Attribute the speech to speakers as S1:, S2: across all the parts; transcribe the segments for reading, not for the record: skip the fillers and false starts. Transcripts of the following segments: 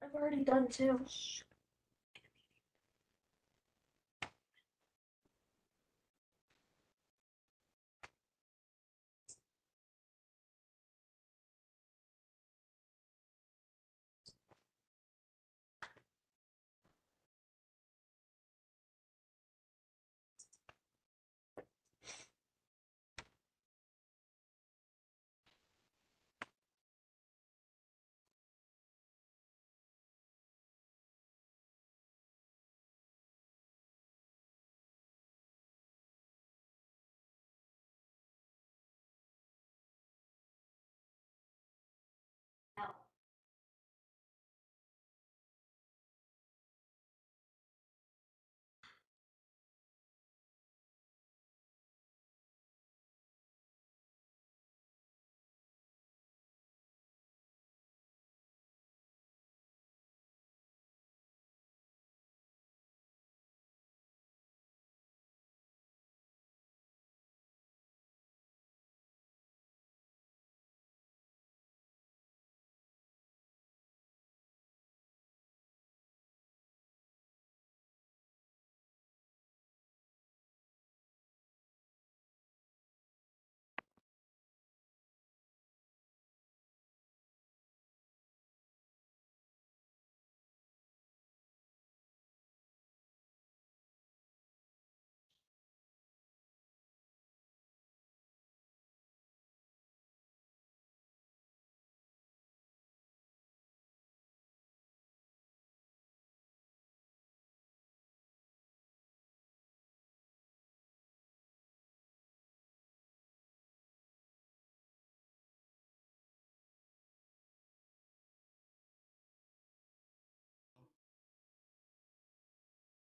S1: I've already done two.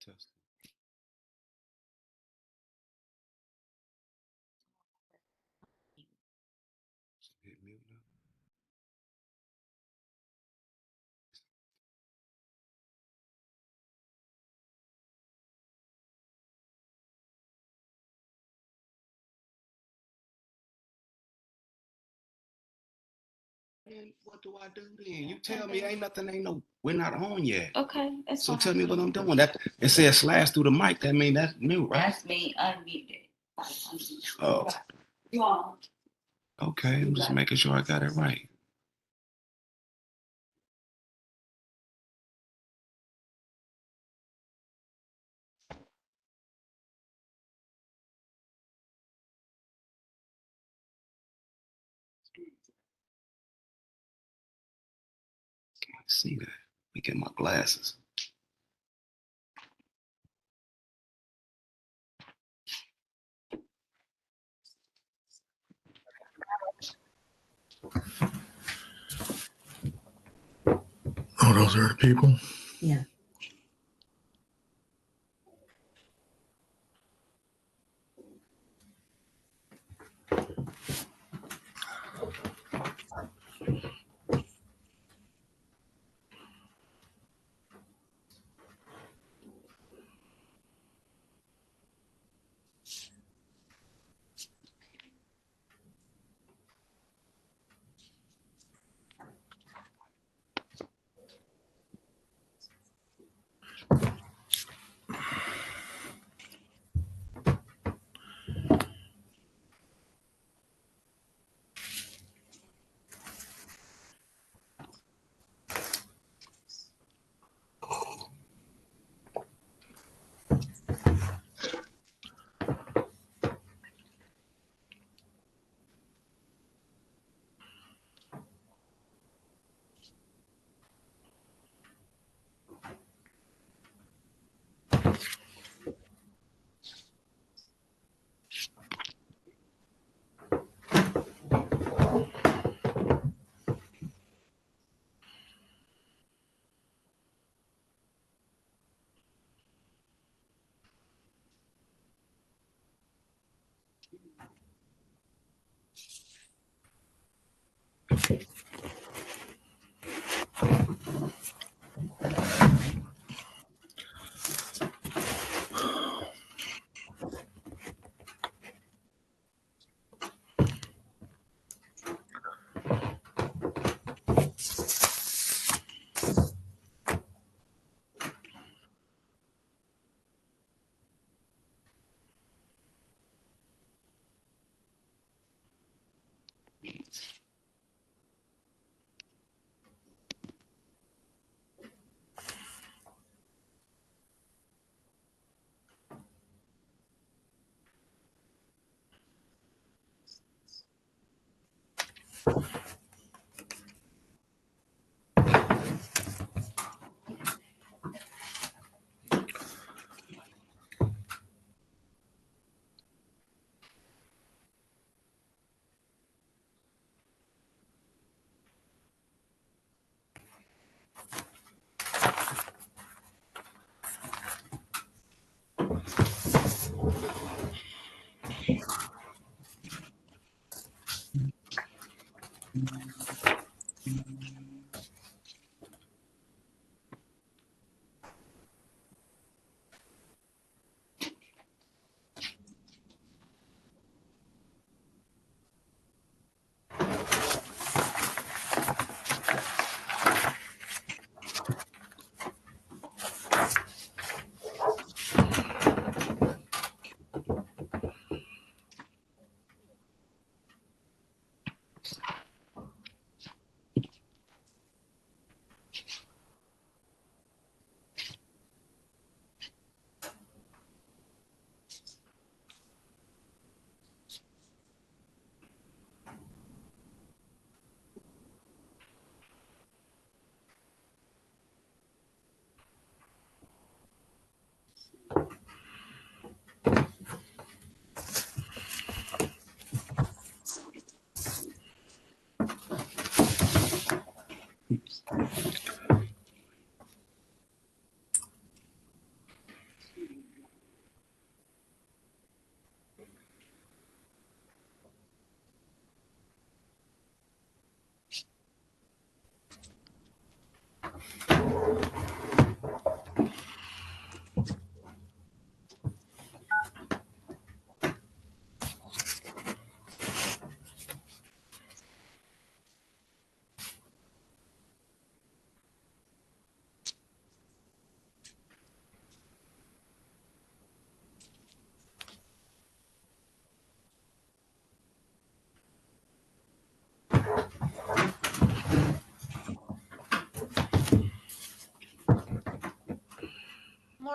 S2: Test. Hit mute now. And what do I do then? You tell me ain't nothing, ain't no, we're not on yet.
S1: Okay, it's
S2: So
S1: fine.
S2: tell me what I'm doing. That it says slash through the mic. That mean that's mute, right?
S3: That's me unmuted.
S2: Oh,
S3: You all.
S2: okay. I'm just making sure I got it right. Can't see that. Let me get my glasses.
S4: Oh, those are the people?
S3: Yeah.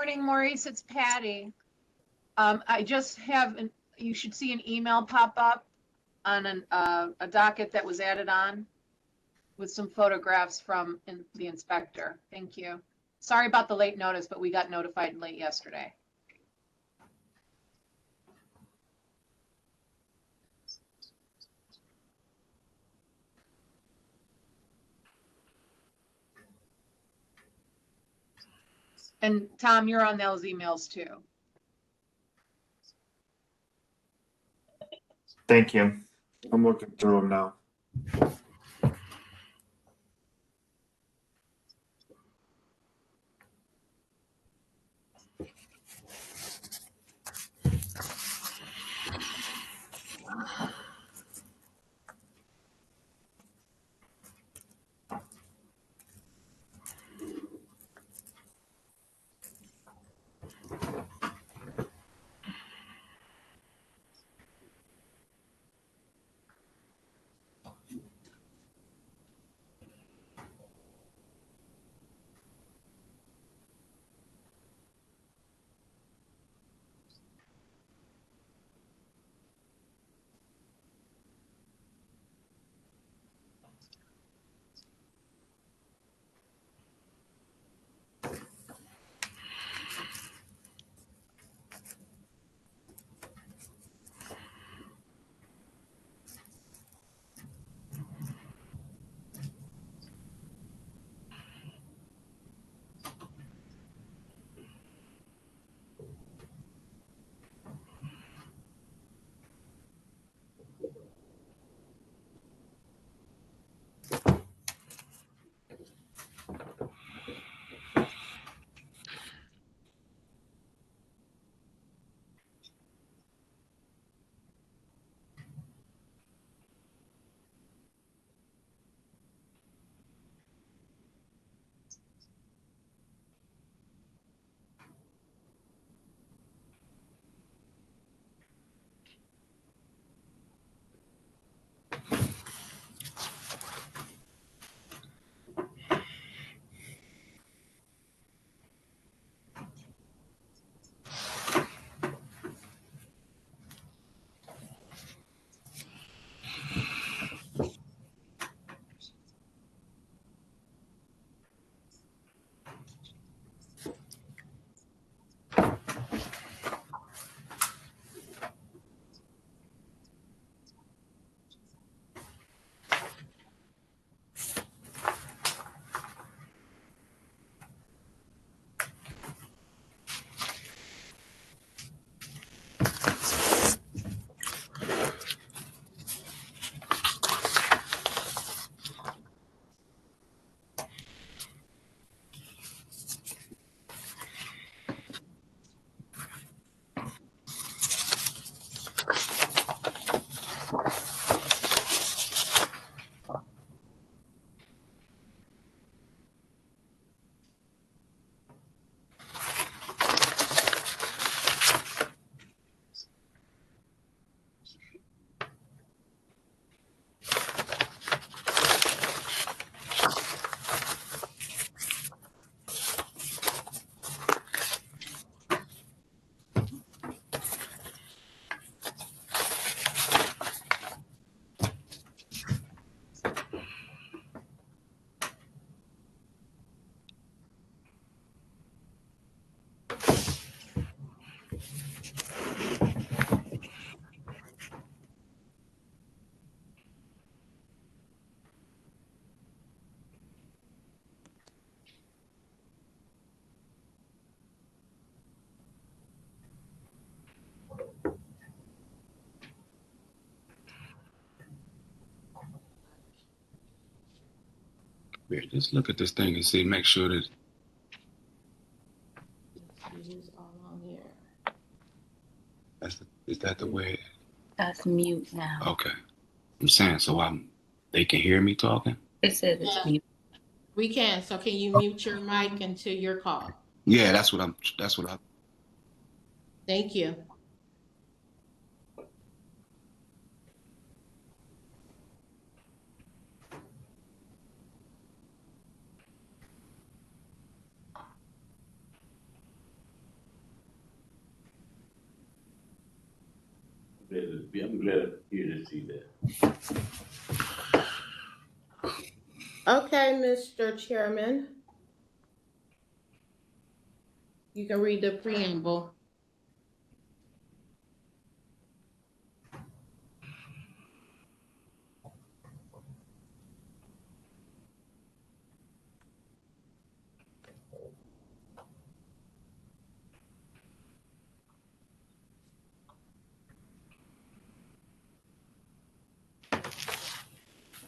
S1: morning, Maurice. It's Patty. I just have, you should see an email pop up on a docket that was added on with some photographs from the inspector. Thank you. Sorry about the late notice, but we got notified late yesterday. And Tom, you're on those emails too.
S5: Thank you. I'm looking through them now.
S2: Yeah, just look at this thing and see, make sure that
S6: It is all on here.
S2: is that the way?
S3: That's mute now.
S2: Okay. I'm saying, so they can hear me talking?
S3: It says it's
S6: Yeah.
S3: mute.
S6: We can. So can you mute your mic until your call?
S2: Yeah, that's what I
S6: Thank you.
S7: I'm glad to hear to see that.
S6: Okay, Mr. Chairman. You can read the preamble.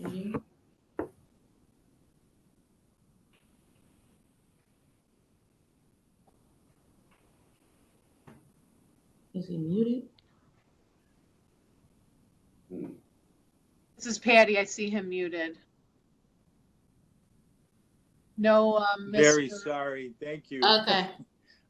S6: Mhm. Is he muted?
S1: This is Patty. I see him muted. No,
S8: Very
S1: Mr.
S8: sorry. Thank you.
S6: Okay.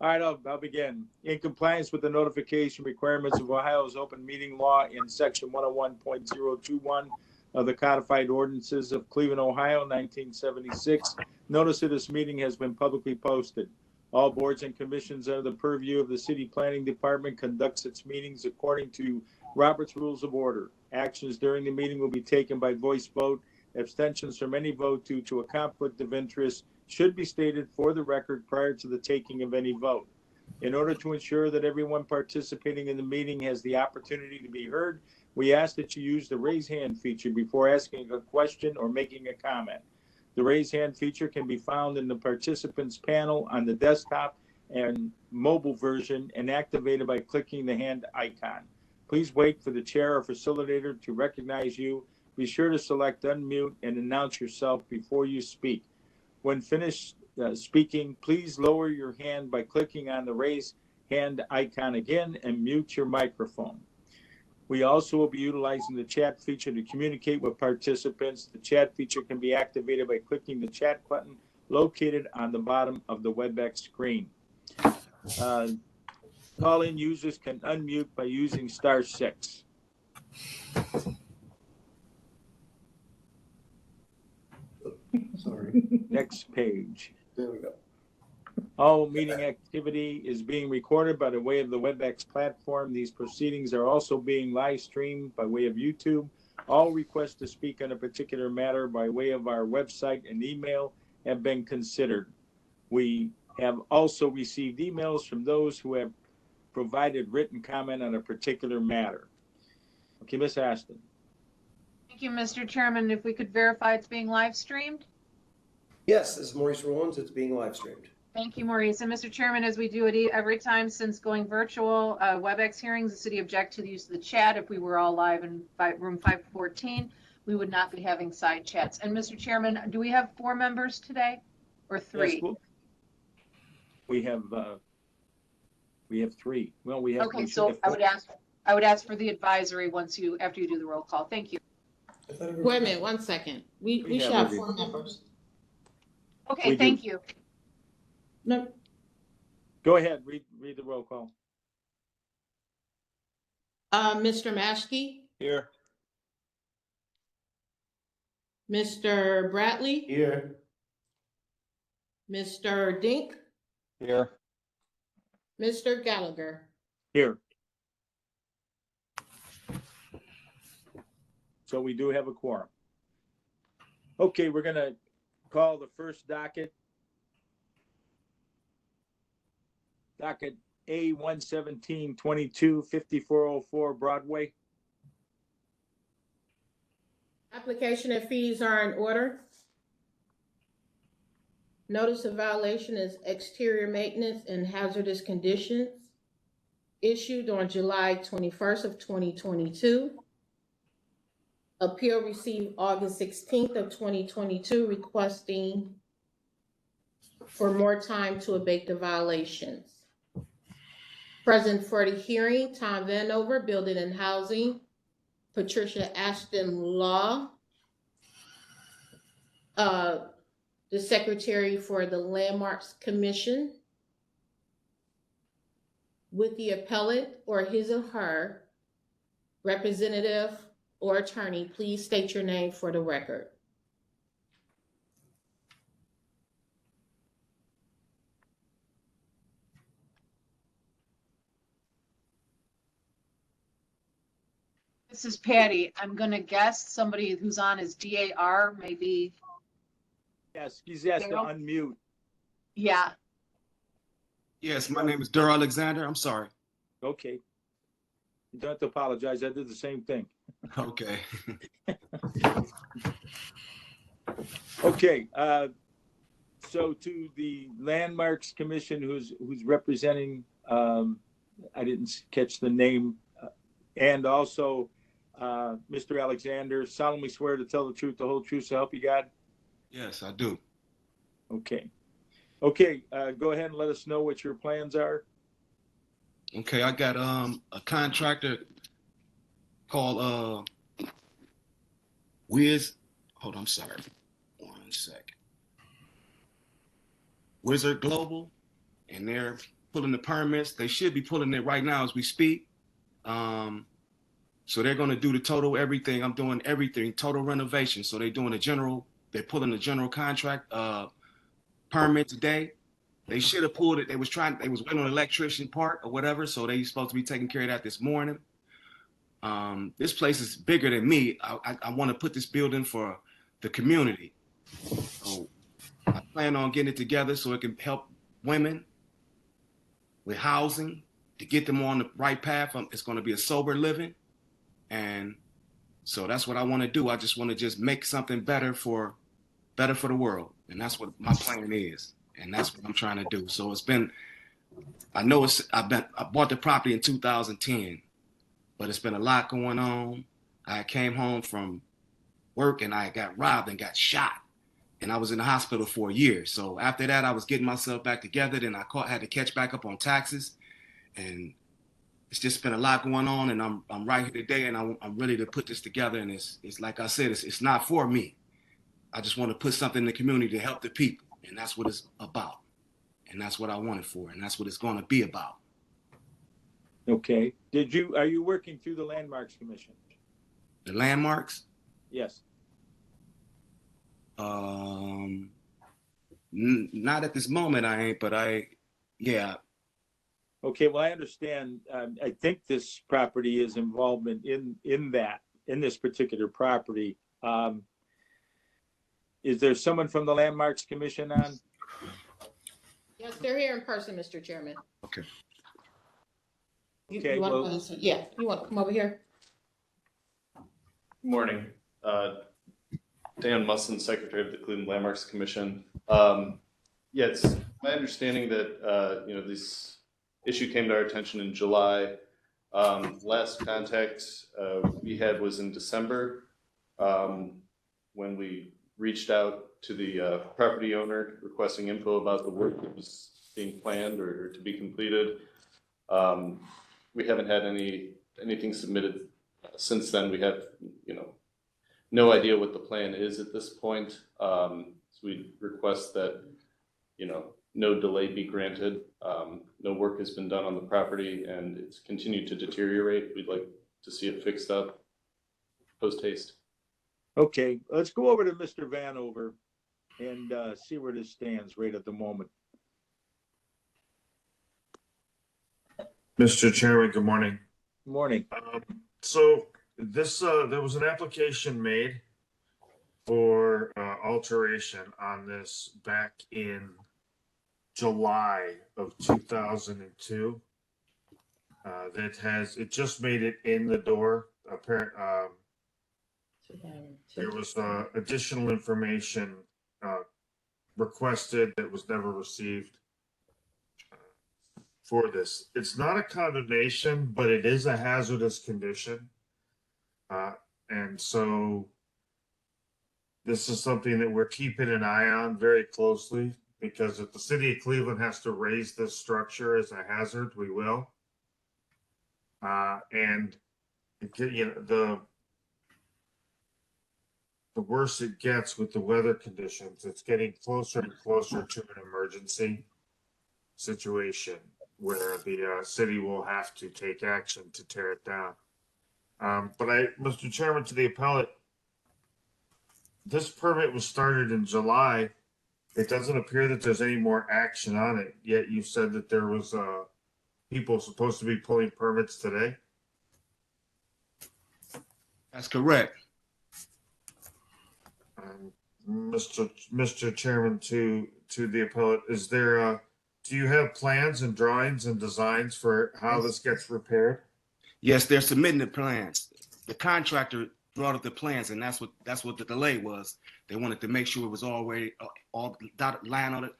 S8: All right, I'll begin. In compliance with the notification requirements of Ohio's open meeting law in section 101.021 of the codified ordinances of Cleveland, Ohio, 1976, notice of this meeting has been publicly posted. All boards and commissions under the purview of the city planning department conducts its meetings according to Robert's Rules of Order. Actions during the meeting will be taken by voice vote. Abstentions from any vote due to a conflict of interest should be stated for the record prior to the taking of any vote. In order to ensure that everyone participating in the meeting has the opportunity to be heard, we ask that you use the raise hand feature before asking a question or making a comment. The raise hand feature can be found in the participants panel on the desktop and mobile version and activated by clicking the hand icon. Please wait for the chair or facilitator to recognize you. Be sure to select unmute and announce yourself before you speak. When finished speaking, please lower your hand by clicking on the raise hand icon again and mute your microphone. We also will be utilizing the chat feature to communicate with participants. The chat feature can be activated by clicking the chat button located on the bottom of the WebEx screen. Call-in users can unmute by using *6.
S2: Sorry.
S8: Next page.
S2: There we go.
S8: All meeting activity is being recorded by the way of the WebEx platform. These proceedings are also being live streamed by way of YouTube. All requests to speak on a particular matter by way of our website and email have been considered. We have also received emails from those who have provided written comment on a particular matter. Okay, Ms. Aston.
S1: Thank you, Mr. Chairman. If we could verify it's being live streamed?
S9: Yes, this is Maurice Rollins. It's being live streamed.
S1: Thank you, Maurice. And Mr. Chairman, as we do it every time since going virtual WebEx hearings, the city object to the use of the chat. If we were all live in room 514, we would not be having side chats. And Mr. Chairman, do we have 4 members today or 3?
S8: Yes, we have 3. Well, we have.
S1: Okay, so I would ask for the advisory after you do the roll call. Thank you.
S6: Wait a minute, 1 second. We should have 4 members.
S1: Okay, thank you.
S6: No,
S8: Go ahead, read the roll call.
S6: Mr. Maschke,
S8: Here.
S6: Mr. Bradley,
S2: Here.
S6: Mr. Dink,
S8: Here.
S6: Mr. Gallagher.
S8: Here. So we do have a quorum. Okay, we're gonna call the first docket. Docket A 117-22 5404 Broadway.
S6: Application and fees are in order. Notice of violation is exterior maintenance and hazardous conditions issued on July 21st of 2022. Appeal received August 16th of 2022 requesting for more time to abate the violations. Present for the hearing, Tom Vanover, Building and Housing, Patricia Ashton Law, the Secretary for the Landmarks Commission, with the appellate or his or her representative or attorney. Please state your name for the record.
S1: this is Patty. I'm gonna guess somebody who's on is DAR, maybe.
S8: Yes, he's asked to
S1: Daryl?
S8: unmute.
S1: Yeah,
S2: Yes, my name is Dur Alexander. I'm sorry.
S8: Okay. You don't have to apologize. I did the same thing.
S2: Okay.
S8: Okay, so to the Landmarks Commission, who's representing, I didn't catch the name, and also Mr. Alexander, solemnly swear to tell the truth, the whole truth, so help you God?
S2: Yes, I do.
S8: Okay. Okay, go ahead and let us know what your plans are.
S2: Okay, I got a contractor called Wiz. Hold on, I'm sorry. 1 second. Wizard Global, and they're pulling the permits. They should be pulling it right now as we speak. So they're going to do the total everything. I'm doing everything, total renovation. So they're doing they're pulling the general contract permit today. They should have pulled it. They was waiting on the electrician part or whatever. So they supposed to be taking care of that this morning. This place is bigger than me. I want to put this building for the community. So I plan on getting it together so it can help women with housing to get them on the right path. It's going to be a sober living. And so that's what I want to do. I just want to make something better for the world. And that's what my plan is. And that's what I'm trying to do. So I bought the property in 2010, but it's been a lot going on. I came home from work and I got robbed and got shot. And I was in the hospital for a year. So after that, I was getting myself back together. Then I had to catch back up on taxes. And it's just been a lot going on. And I'm right here today and I'm ready to put this together. And it's like I said, it's not for me. I just want to put something in the community to help the people. And that's what it's about. And that's what I want it for. And that's what it's going to be about.
S8: Okay. Are you working through the Landmarks Commission?
S2: The landmarks?
S8: Yes.
S2: Not at this moment I ain't, but yeah.
S8: Okay, well, I understand. I think this property is involvement in this particular property. Is there someone from the Landmarks Commission on?
S6: Yes, they're here in person, Mr. Chairman.
S2: Okay.
S8: Okay,
S6: You want
S8: well-
S6: you want to come over here?
S10: Morning. Dan Musson, Secretary of the Cleveland Landmarks Commission. Yeah, it's my understanding that, this issue came to our attention in July. Last contact we had was in December, when we reached out to the property owner requesting info about the work that was being planned or to be completed. We haven't had anything submitted since then. We have, no idea what the plan is at this point. So we request that, no delay be granted. No work has been done on the property and it's continued to deteriorate. We'd like to see it fixed up post haste.
S8: Okay, let's go over to Mr. Vanover and see where this stands right at the moment.
S5: Mr. Chairman, good morning.
S8: Morning.
S5: So there was an application made for alteration on this back in July of 2002. It just made it in the door. There was additional information requested that was never received for this. It's not a condemnation, but it is a hazardous condition. And so this is something that we're keeping an eye on very closely, because if the city of Cleveland has to raise this structure as a hazard, we will. And the worse it gets with the weather conditions, it's getting closer and closer to an emergency situation where the city will have to take action to tear it down. Mr. Chairman, to the appellate, this permit was started in July. It doesn't appear that there's any more action on it, yet you said that there was people supposed to be pulling permits today.
S2: That's correct.
S5: Mr. Chairman, to the appellate, is there, do you have plans and drawings and designs for how this gets repaired?
S2: Yes, they're submitting the plans. The contractor brought up the plans, and that's what the delay was. They wanted to make sure it was already all dotted line on it,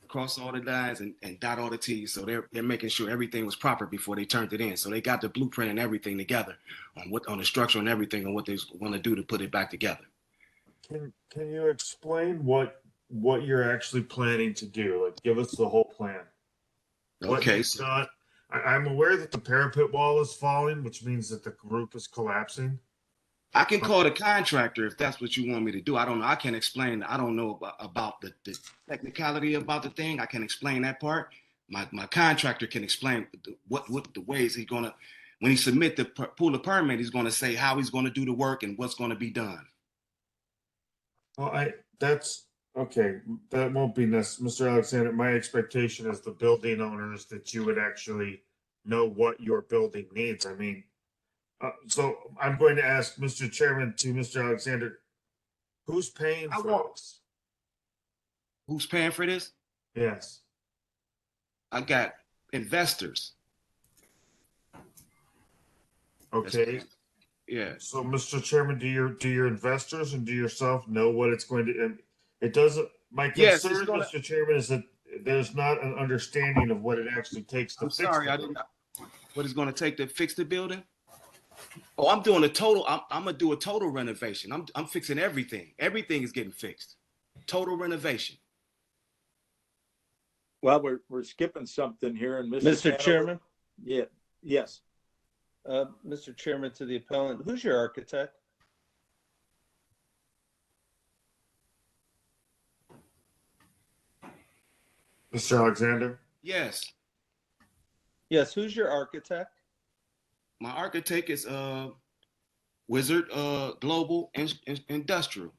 S2: cross all the lines and dot all the T's. So they're making sure everything was proper before they turned it in. So they got the blueprint and everything together on the structure and everything and what they want to do to put it back together.
S5: Can you explain what you're actually planning to do? Like, give us the whole plan.
S2: Okay.
S5: I'm aware that the parapet wall is falling, which means that the roof is collapsing.
S2: I can call the contractor if that's what you want me to do. I don't know. I can't explain. I don't know about the technicality about the thing. I can explain that part. My contractor can explain what the ways he's gonna, when he submit the pull the permit, he's gonna say how he's gonna do the work and what's gonna be done.
S5: Well, that's okay. That won't be necessary, Mr. Alexander. My expectation as the building owner is that you would actually know what your building needs. I mean, so I'm going to ask Mr. Chairman to Mr. Alexander, who's paying for this?
S2: Who's paying for this?
S5: Yes.
S2: I got investors.
S5: Okay.
S2: Yeah.
S5: So, Mr. Chairman, do your investors and do yourself know what it's going to? And it doesn't. My
S2: Yes,
S5: concern, Mr. Chairman, is that there's not an understanding of what it actually takes to
S2: I'm
S5: fix.
S2: sorry, I didn't. What it's going to take to fix the building? Oh, I'm doing a total. I'm gonna do a total renovation. I'm fixing everything. Everything is getting fixed. Total renovation.
S8: Well, we're skipping something here, and
S11: Mr.
S8: Hanover-
S11: Chairman,
S8: Yeah, yes.
S11: Mr. Chairman, to the appellant, who's your architect?
S5: Mr. Alexander.
S2: Yes.
S11: Yes, who's your architect?
S2: My architect is Wizard Global Industrial.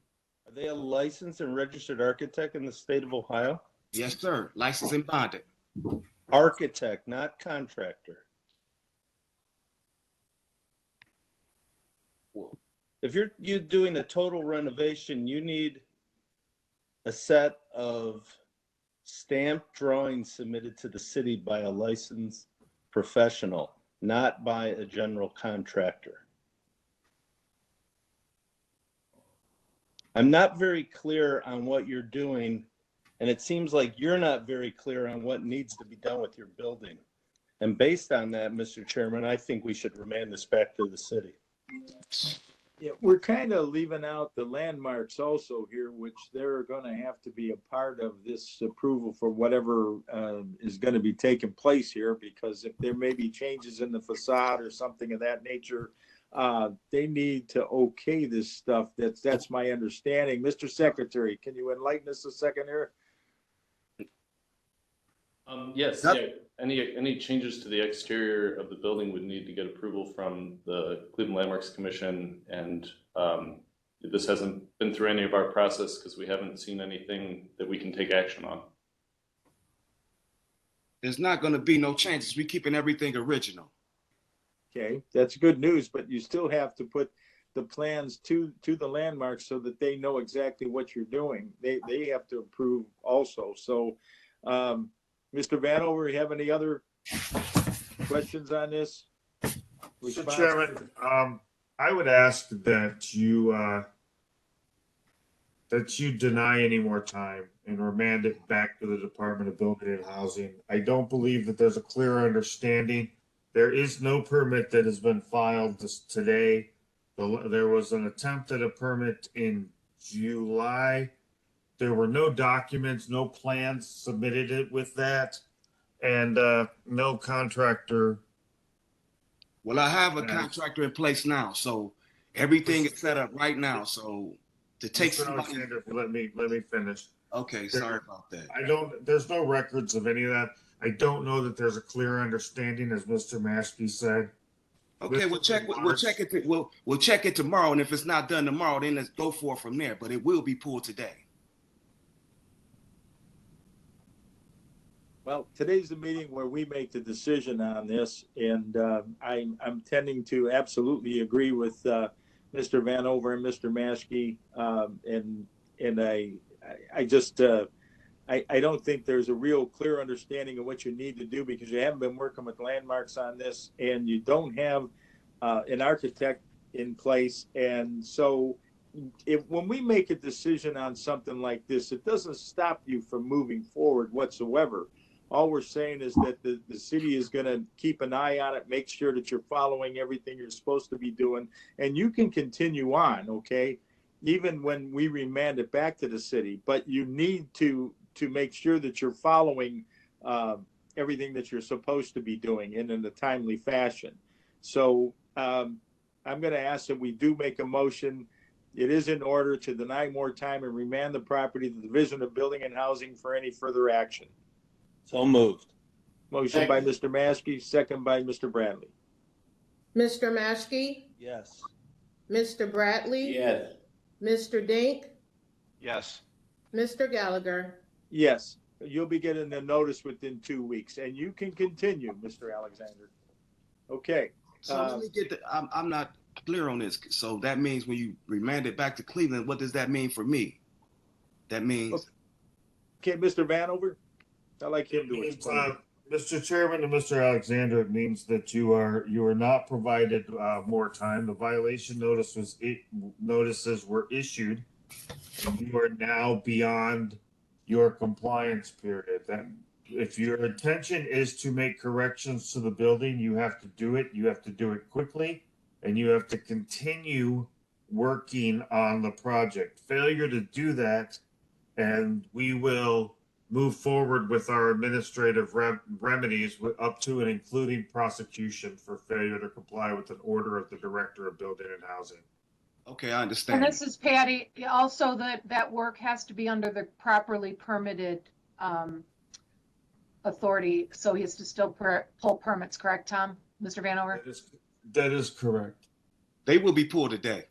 S11: Are they a licensed and registered architect in the state of Ohio?
S2: Yes, sir. Licensed and bonded.
S11: Architect, not contractor. If you're doing a total renovation, you need a set of stamped drawings submitted to the city by a licensed professional, not by a general contractor. I'm not very clear on what you're doing, and it seems like you're not very clear on what needs to be done with your building. And based on that, Mr. Chairman, I think we should remand this back to the city.
S8: Yeah, we're kind of leaving out the landmarks also here, which they're going to have to be a part of this approval for whatever is going to be taking place here, because if there may be changes in the facade or something of that nature, they need to okay this stuff. That's my understanding. Mr. Secretary, can you enlighten us a second here?
S10: Yes, yeah. Any changes to the exterior of the building would need to get approval from the Cleveland Landmarks Commission, and this hasn't been through any of our process because we haven't seen anything that we can take action on.
S2: There's not going to be no changes. We're keeping everything original.
S8: Okay, that's good news, but you still have to put the plans to the landmarks so that they know exactly what you're doing. They have to approve also. So, Mr. Vanover, you have any other questions on this?
S5: Mr. Chairman, I would ask that you deny any more time and remand it back to the Department of Building and Housing. I don't believe that there's a clear understanding. There is no permit that has been filed today. There was an attempt at a permit in July. There were no documents, no plans submitted with that, and no contractor.
S2: Well, I have a contractor in place now, so everything is set up right now. So to take
S5: Mr. Alexander, let me finish.
S2: Okay, sorry about that.
S5: There's no records of any of that. I don't know that there's a clear understanding, as Mr. Mashpee said.
S2: Okay, we'll check it tomorrow, and if it's not done tomorrow, then let's go for it from there. But it will be pulled today.
S8: Well, today's the meeting where we make the decision on this, and I'm tending to absolutely agree with Mr. Vanover and Mr. Maskey, and I just I don't think there's a real clear understanding of what you need to do because you haven't been working with landmarks on this, and you don't have an architect in place, and so when we make a decision on something like this, it doesn't stop you from moving forward whatsoever. All we're saying is that the city is going to keep an eye on it, make sure that you're following everything you're supposed to be doing, and you can continue on, okay? Even when we remand it back to the city, but you need to make sure that you're following everything that you're supposed to be doing and in a timely fashion. So I'm going to ask that we do make a motion. It is in order to deny more time and remand the property to the Division of Building and Housing for any further action.
S11: So moved.
S8: Motion by Mr. Maskey, second by Mr. Bradley.
S6: Mr. Maskey,
S11: Yes.
S6: Mr. Bradley,
S7: Yes.
S6: Mr. Dink,
S12: Yes.
S6: Mr. Gallagher.
S8: Yes, you'll be getting a notice within 2 weeks, and you can continue, Mr. Alexander. Okay.
S2: So let me get I'm not clear on this. So that means when you remand it back to Cleveland, what does that mean for me? That means.
S8: Okay, Mr. Vanover, I'd like him to explain.
S5: Mr. Chairman and Mr. Alexander, it means that you are not provided more time. The violation notices were issued, and you are now beyond your compliance period. That if your intention is to make corrections to the building, you have to do it. You have to do it quickly, and you have to continue working on the project. Failure to do that, and we will move forward with our administrative remedies up to and including prosecution for failure to comply with an order of the Director of Building and Housing.
S2: Okay, I understand.
S1: And this is Patty. Also, that work has to be under the properly permitted authority. So he has to still pull permits, correct, Tom? Mr. Vanover?
S5: That is correct.
S2: They will be pulled today.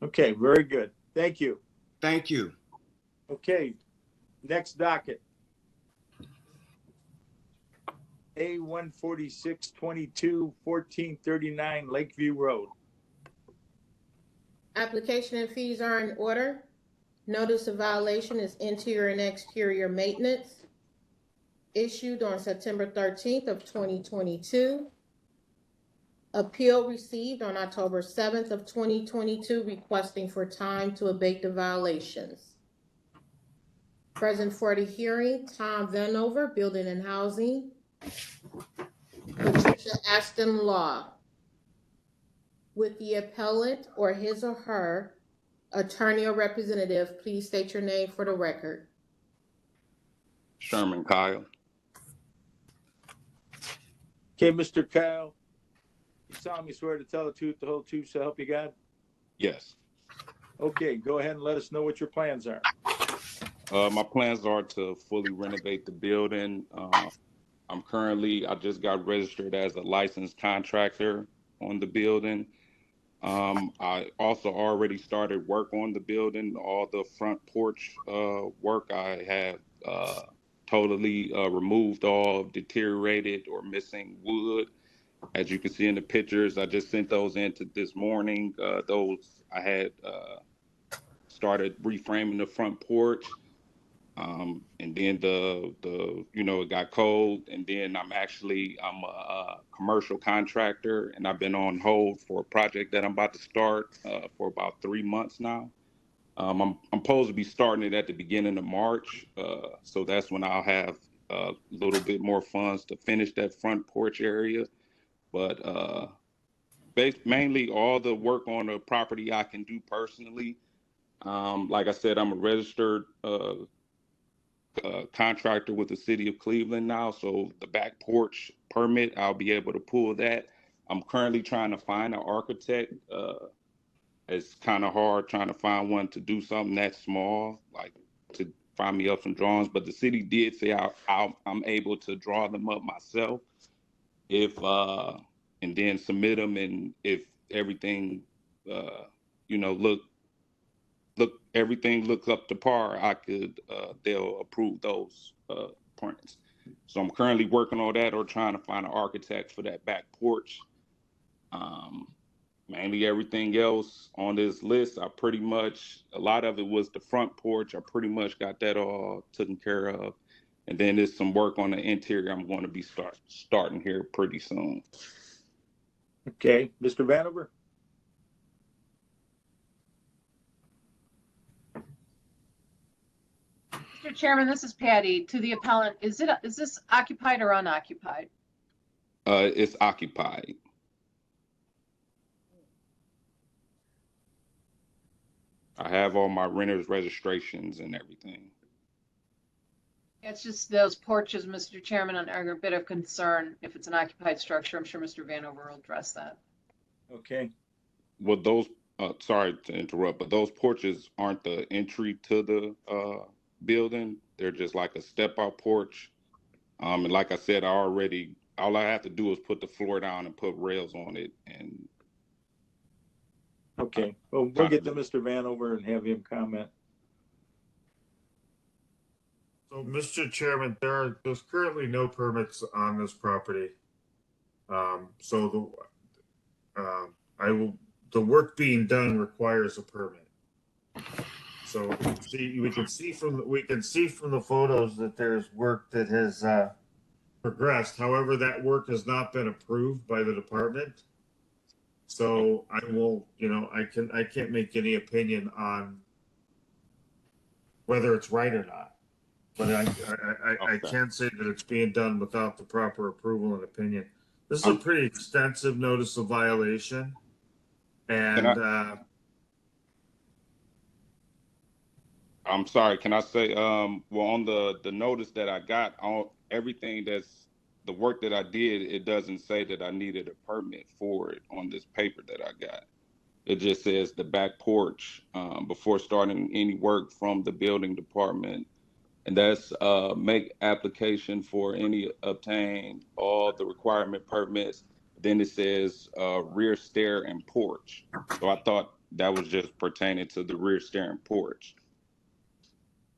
S8: Okay, very good. Thank you.
S2: Thank you.
S8: Okay, next docket. A14622 1439 Lakeview Road.
S6: Application and fees are in order. Notice of violation is interior and exterior maintenance, issued on September 13th of 2022. Appeal received on October 7th of 2022, requesting for time to abate the violations. Present for the hearing, Tom Vanover, Building and Housing. Patricia Aston Law. With the appellant or his or her attorney or representative, please state your name for the record.
S12: Sherman Kyle.
S8: Okay, Mr. Kyle, you solemnly swear to tell the truth, the whole truth, so help you God?
S12: Yes.
S8: Okay, go ahead and let us know what your plans are.
S12: My plans are to fully renovate the building. I just got registered as a licensed contractor on the building. I also already started work on the building. All the front porch work I have totally removed all deteriorated or missing wood. As you can see in the pictures, I just sent those in to this morning. Those I had started reframing the front porch. And then it got cold, and then I'm a commercial contractor, and I've been on hold for a project that I'm about to start for about 3 months now. I'm supposed to be starting it at the beginning of March, so that's when I'll have a little bit more funds to finish that front porch area. But mainly all the work on the property I can do personally. Like I said, I'm a registered contractor with the city of Cleveland now, so the back porch permit, I'll be able to pull that. I'm currently trying to find an architect. It's kind of hard trying to find one to do something that small, like to find me up some drawings, but the city did say I'm able to draw them up myself and then submit them, and if everything everything looks up to par, they'll approve those prints. So I'm currently working on that or trying to find an architect for that back porch. Mainly everything else on this list, a lot of it was the front porch. I pretty much got that all taken care of. And then there's some work on the interior I'm going to be starting here pretty soon.
S8: Okay, Mr. Vanover?
S1: Mr. Chairman, this is Patty. To the appellant, is this occupied or unoccupied?
S12: It's occupied. I have all my renter's registrations and everything.
S1: It's just those porches, Mr. Chairman, are a bit of concern. If it's an occupied structure, I'm sure Mr. Vanover will address that.
S8: Okay.
S12: Well, those, sorry to interrupt, but those porches aren't the entry to the building. They're just like a step-out porch. And like I said, all I have to do is put the floor down and put rails on it. And
S8: Okay, well, we'll get to Mr. Vanover and have him comment.
S5: So, Mr. Chairman, there's currently no permits on this property. So the work being done requires a permit. So we can see from the photos that there's work that has progressed. However, that work has not been approved by the department. So I can't make any opinion on whether it's right or not. But I can say that it's being done without the proper approval and opinion. This is a pretty extensive notice of violation. And
S12: I'm sorry, can I say, well, on the notice that I got, on everything that's the work that I did, it doesn't say that I needed a permit for it on this paper that I got. It just says the back porch before starting any work from the building department. And that's make application for any obtain all the requirement permits. Then it says rear stair and porch. So I thought that was just pertaining to the rear stair and porch.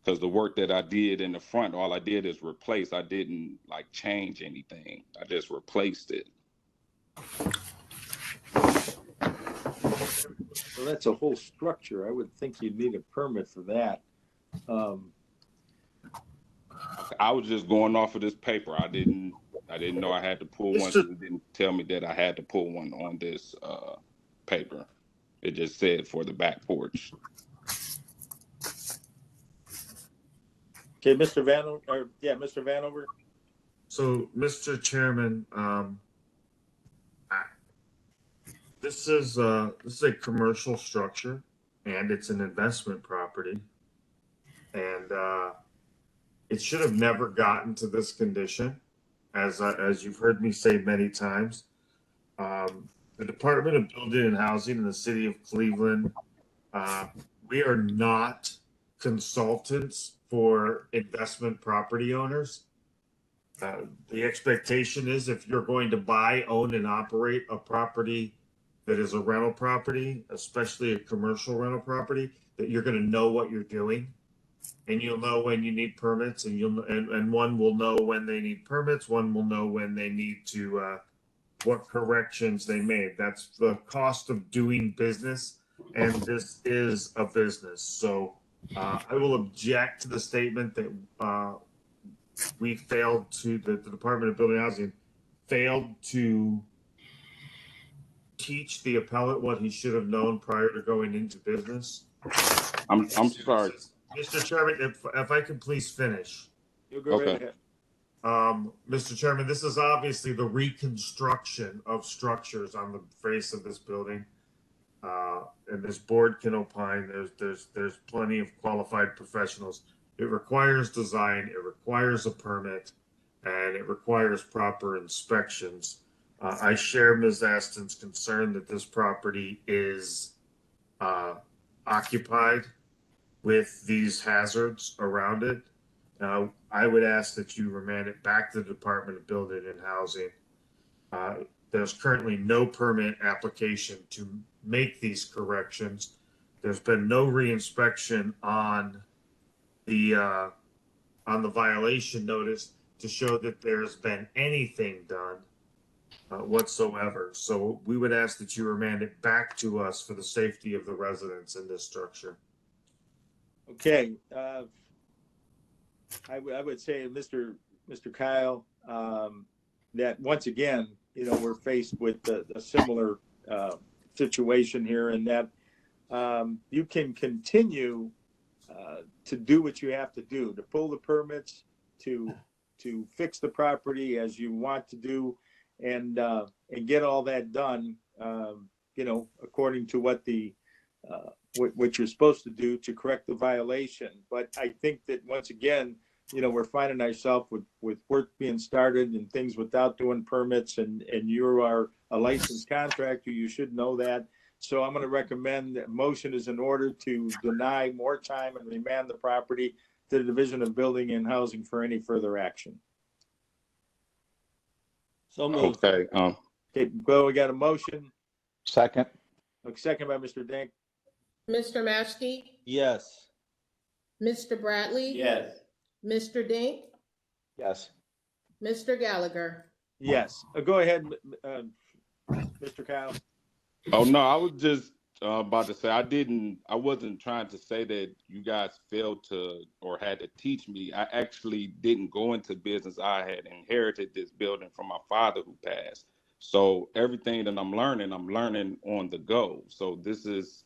S12: Because the work that I did in the front, all I did is replace. I didn't like change anything. I just replaced it.
S8: Well, that's a whole structure. I would think you'd need a permit for that.
S12: I was just going off of this paper. I didn't know I had to pull one. It didn't tell me that I had to pull one on this paper. It just said for the back porch.
S8: Okay, Mr. Vanover.
S5: So, Mr. Chairman, this is a commercial structure, and it's an investment property, and it should have never gotten to this condition, as you've heard me say many times. The Department of Building and Housing in the city of Cleveland, we are not consultants for investment property owners. The expectation is if you're going to buy, own, and operate a property that is a rental property, especially a commercial rental property, that you're going to know what you're doing, and you'll know when you need permits, and one will know when they need permits, one will know when they need to what corrections they made. That's the cost of doing business, and this is a business. So I will object to the statement that the Department of Building and Housing failed to teach the appellate what he should have known prior to going into business.
S12: I'm sorry.
S5: Mr. Chairman, if I could please finish.
S8: You go right ahead.
S5: Mr. Chairman, this is obviously the reconstruction of structures on the face of this building. And this board can opine. There's plenty of qualified professionals. It requires design, it requires a permit, and it requires proper inspections. I share Ms. Aston's concern that this property is occupied with these hazards around it. I would ask that you remand it back to the Department of Building and Housing. There's currently no permit application to make these corrections. There's been no reinspection on the violation notice to show that there's been anything done whatsoever. So we would ask that you remand it back to us for the safety of the residents in this structure.
S8: Okay, I would say, Mr. Kyle, that once again, you know, we're faced with a similar situation here, and that you can continue to do what you have to do, to pull the permits, to fix the property as you want to do, and get all that done, you know, according to what the what you're supposed to do to correct the violation. But I think that once again, you know, we're finding ourselves with work being started and things without doing permits, and you are a licensed contractor, you should know that. So I'm going to recommend that motion is in order to deny more time and remand the property to the Division of Building and Housing for any further action.
S11: So moved.
S12: Okay.
S8: Okay, well, we got a motion.
S7: Second.
S8: A second by Mr. Dink.
S6: Mr. Maskey,
S11: Yes.
S6: Mr. Bradley.
S7: Yes.
S6: Mr. Dink,
S7: Yes.
S6: Mr. Gallagher.
S8: Yes. Go ahead, Mr. Kyle.
S12: Oh no, I was just about to say I wasn't trying to say that you guys failed to or had to teach me. I actually didn't go into business. I had inherited this building from my father who passed. So everything that I'm learning on the go. So this is,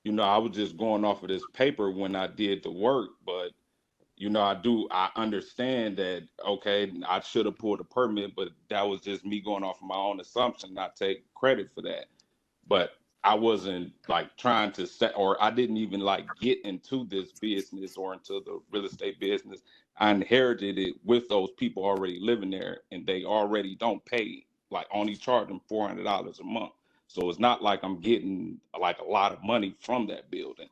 S12: you know, I was just going off of this paper when I did the work, but you know, I understand that, okay, I should have pulled a permit, but that was just me going off of my own assumption, not take credit for that. But I wasn't like trying to set, or I didn't even like get into this business or into the real estate business. I inherited it with those people already living there, and they already don't pay, like only charge them $400 a month. So it's not like I'm getting like a lot of money from that building.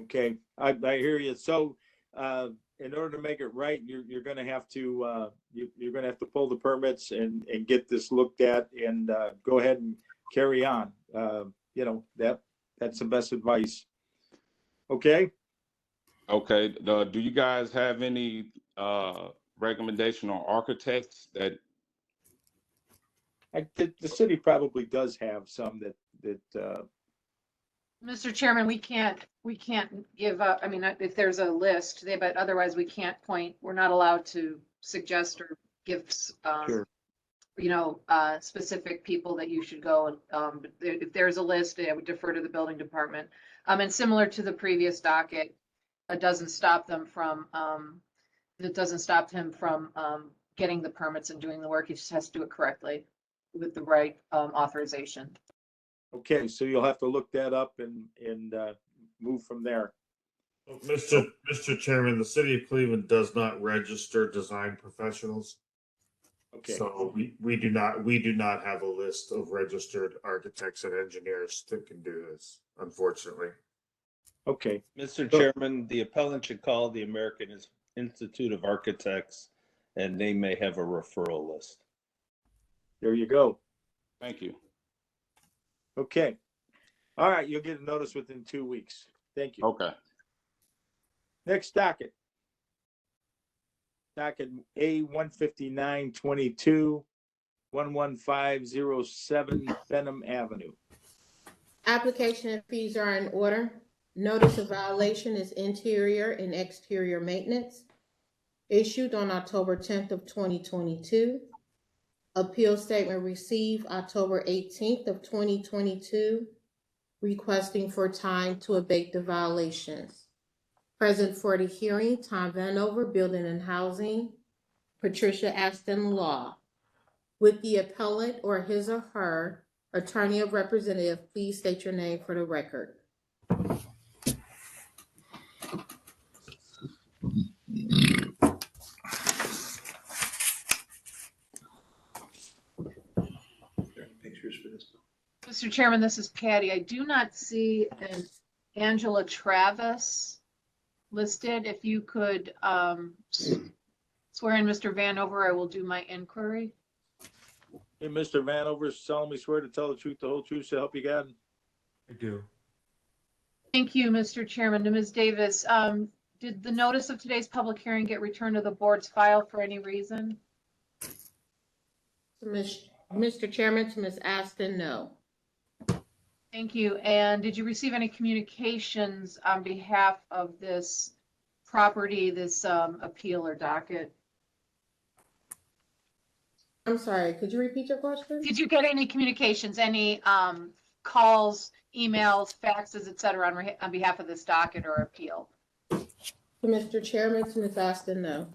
S8: Okay, I hear you. So, in order to make it right, you're going to have to you're going to have to pull the permits and get this looked at, and go ahead and carry on. You know, that's the best advice. Okay.
S12: Okay. Do you guys have any recommendation on architects that?
S8: The city probably does have some that
S1: Mr. Chairman, we can't give up, I mean, if there's a list, but otherwise we can't point, we're not allowed to suggest or give,
S8: Sure.
S1: you know, specific people that you should go. But if there's a list, I would defer to the building department. And similar to the previous docket, it doesn't stop them from, getting the permits and doing the work. He just has to do it correctly with the right authorization.
S8: Okay, so you'll have to look that up and move from there.
S5: Mr. Chairman, the city of Cleveland does not register design professionals.
S8: Okay.
S5: So we do not have a list of registered architects and engineers that can do this, unfortunately.
S8: Okay.
S11: Mr. Chairman, the appellant should call the American Institute of Architects, and they may have a referral list.
S8: There you go.
S12: Thank you.
S8: Okay. All right, you'll get a notice within 2 weeks. Thank you.
S12: Okay.
S8: Next docket. Docket A-15922, 11507 Benham Avenue.
S6: Application and fees are in order. Notice of violation is interior and exterior maintenance, issued on October 10th of 2022. Appeal statement received October 18th of 2022, requesting for time to abate the violations. Present for the hearing, Tom Vanover, Building and Housing, Patricia Aston Law. With the appellant or his or her attorney or representative, please state your name for the record.
S1: Mr. Chairman, this is Patty. I do not see an Angela Travis listed. If you could swear in Mr. Vanover, I will do my inquiry.
S8: Hey, Mr. Vanover, solemnly swear to tell the truth, the whole truth, so help you God.
S5: I do.
S1: Thank you, Mr. Chairman. To Ms. Davis, Did the notice of today's public hearing get returned to the board's file for any reason?
S6: Mr. Chairman, to Ms. Aston, no.
S1: Thank you. And did you receive any communications on behalf of this property, this appeal or docket?
S6: I'm sorry, could you repeat your question?
S1: Did you get any communications, any calls, emails, faxes, et cetera, on behalf of this docket or appeal?
S6: To Mr. Chairman, to Ms. Aston, no.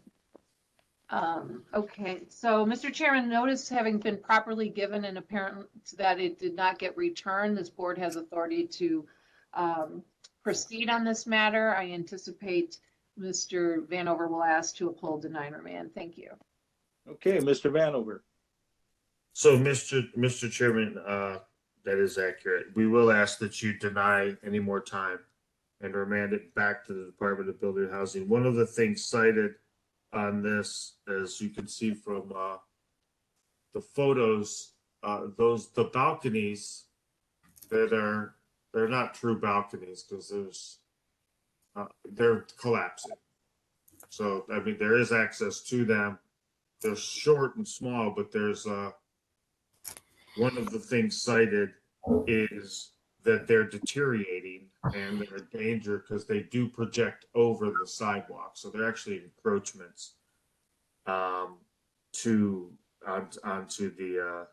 S1: Okay, so Mr. Chairman, notice having been properly given and apparent that it did not get returned, this board has authority to proceed on this matter. I anticipate Mr. Vanover will ask to uphold, deny, and remand. Thank you.
S8: Okay, Mr. Vanover.
S5: So, Mr. Chairman, that is accurate. We will ask that you deny any more time and remand it back to the Department of Building and Housing. One of the things cited on this, as you can see from the photos, the balconies they're not true balconies because they're collapsing. So, I mean, there is access to them. They're short and small, but there's one of the things cited is that they're deteriorating and they're in danger because they do project over the sidewalk. So they're actually encroachments onto the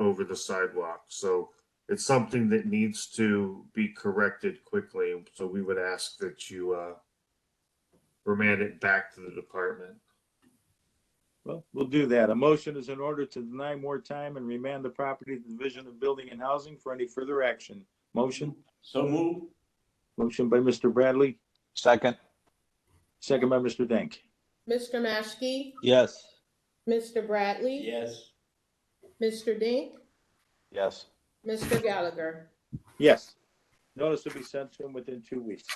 S5: over the sidewalk. So it's something that needs to be corrected quickly. So we would ask that you remand it back to the department.
S8: Well, we'll do that. A motion is in order to deny more time and remand the property to the Division of Building and Housing for any further action. Motion?
S11: So move.
S8: Motion by Mr. Bradley,
S7: Second.
S8: second by Mr. Denk.
S6: Mr. Maschke,
S11: Yes.
S6: Mr. Bradley,
S11: Yes.
S6: Mr. Dink,
S7: Yes.
S6: Mr. Gallagher.
S8: Yes. Notice will be sent to him within 2 weeks.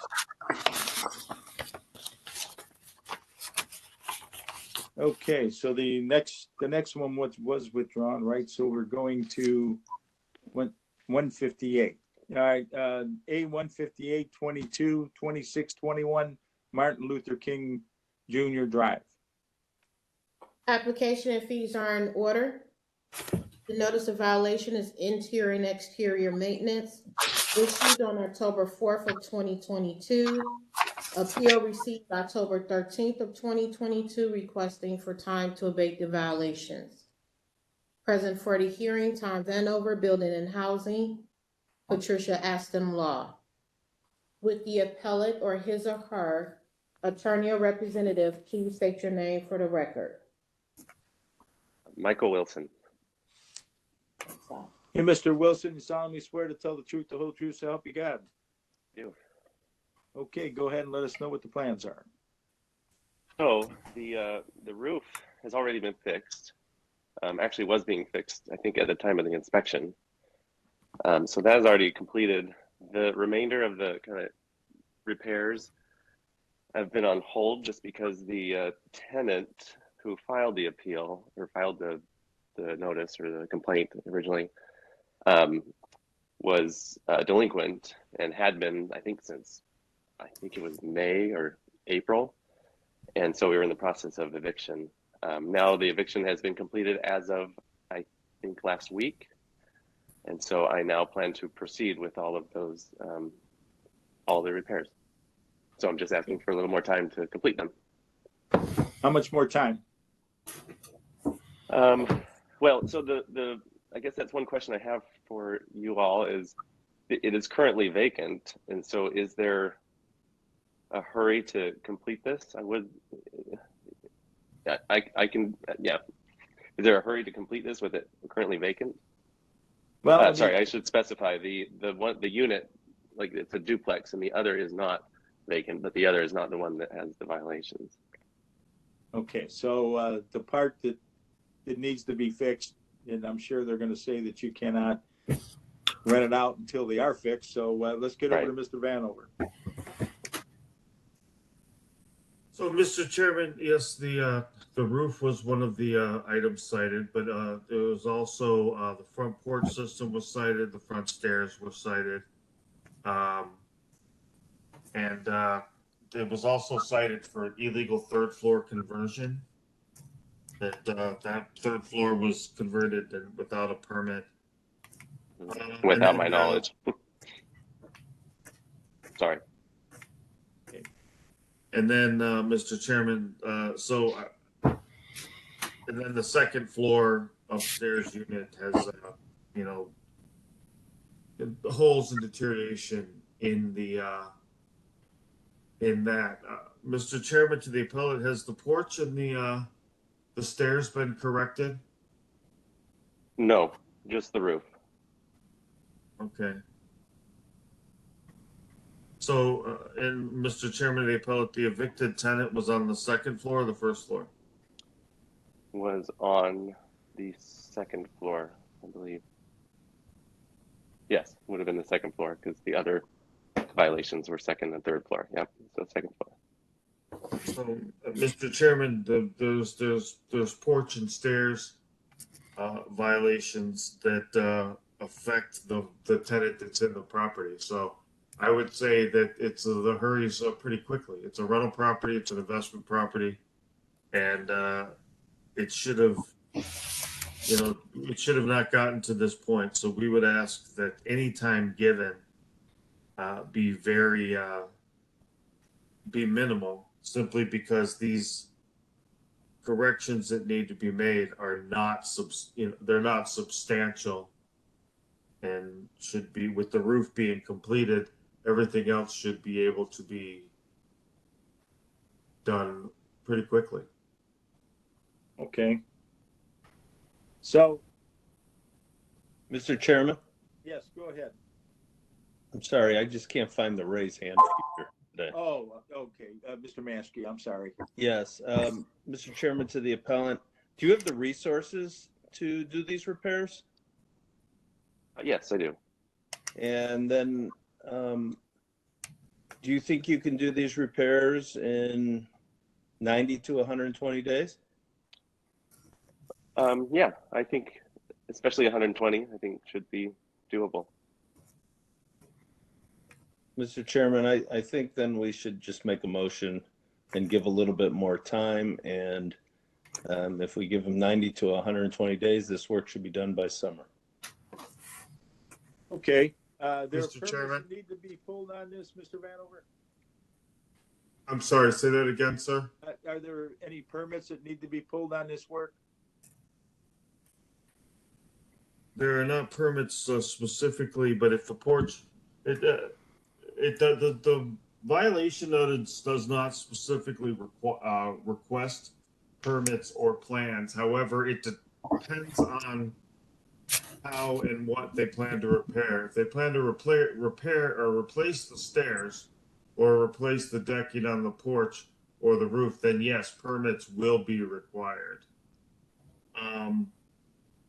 S8: Okay, so the next one was withdrawn, right? So we're going to 158. All right, A 158, 22, 26, 21, Martin Luther King Jr. Drive.
S6: Application and fees are in order. The notice of violation is interior and exterior maintenance issued on October 4th of 2022. Appeal received October 13th of 2022 requesting for time to abate the violations. Present for the hearing, Tom Vanover, Building and Housing, Patricia Aston Law. With the appellate or his or her attorney or representative, please state your name for the record.
S13: Michael Wilson.
S8: Hey, Mr. Wilson, you solemnly swear to tell the truth, the whole truth, so help you God.
S13: Do.
S8: Okay, go ahead and let us know what the plans are.
S13: So the roof has already been fixed. Actually was being fixed, I think, at the time of the inspection. So that is already completed. The remainder of the kind of repairs have been on hold just because the tenant who filed the appeal or filed the notice or the complaint originally was delinquent and had been, I think, since I think it was May or April. And so we were in the process of eviction. Now the eviction has been completed as of, I think, last week. And so I now plan to proceed with all of those, all the repairs. So I'm just asking for a little more time to complete them.
S8: How much more time?
S13: Well, so I guess that's one question I have for you all is, it is currently vacant. And so is there a hurry to complete this? I can, yeah. Is there a hurry to complete this with it currently vacant?
S8: Well,
S13: sorry, I should specify the unit, like it's a duplex and the other is not vacant, but the other is not the one that has the violations.
S8: Okay, so the part that needs to be fixed, and I'm sure they're going to say that you cannot rent it out until they are fixed. So let's get over to Mr. Vanover.
S5: So, Mr. Chairman, yes, the roof was one of the items cited, but there was also the front porch system was cited, the front stairs were cited, and it was also cited for an illegal third floor conversion. That third floor was converted and without a permit.
S13: Without
S5: and
S13: my
S5: then,
S13: knowledge. Sorry.
S5: And then, Mr. Chairman, and then the second floor upstairs unit has, you know, the holes and deterioration in the, in that. Mr. Chairman, to the appellate, has the porch and the stairs been corrected?
S13: No, just the roof.
S5: Okay. So, and Mr. Chairman, the appellate, the evicted tenant was on the second floor or the first floor?
S13: Was on the second floor, I believe. Yes, would have been the second floor because the other violations were second and third floor. Yep, so second floor.
S5: So, Mr. Chairman, there's porch and stairs violations that affect the tenant that's in the property. So I would say that the hurries up pretty quickly. It's a rental property, it's an investment property, and it should have, you know, it should have not gotten to this point. So we would ask that any time given be very be minimal, simply because these corrections that need to be made are not they're not substantial, and should be, with the roof being completed, everything else should be able to be done pretty quickly.
S8: Okay. So,
S11: Mr. Chairman,
S8: yes, go ahead.
S11: I'm sorry, I just can't find the raise hand feature today.
S8: Oh, okay. Mr. Mansky, I'm sorry.
S11: Yes, Mr. Chairman, to the appellant, do you have the resources to do these repairs?
S13: Yes, I do.
S11: And then, do you think you can do these repairs in 90 to 120 days?
S13: Yeah, I think especially 120, I think should be doable.
S11: Mr. Chairman, I think then we should just make a motion and give a little bit more time. And if we give them 90 to 120 days, this work should be done by summer.
S8: Okay. There are
S5: Mr.
S8: permits
S5: Chairman?
S8: that need to be pulled on this, Mr. Vanover?
S5: I'm sorry, say that again, sir.
S8: Are there any permits that need to be pulled on this work?
S5: There are not permits specifically, but if the porch, the violation notice does not specifically request permits or plans. However, it depends on how and what they plan to repair. If they plan to repair or replace the stairs or replace the decking on the porch or the roof, then yes, permits will be required.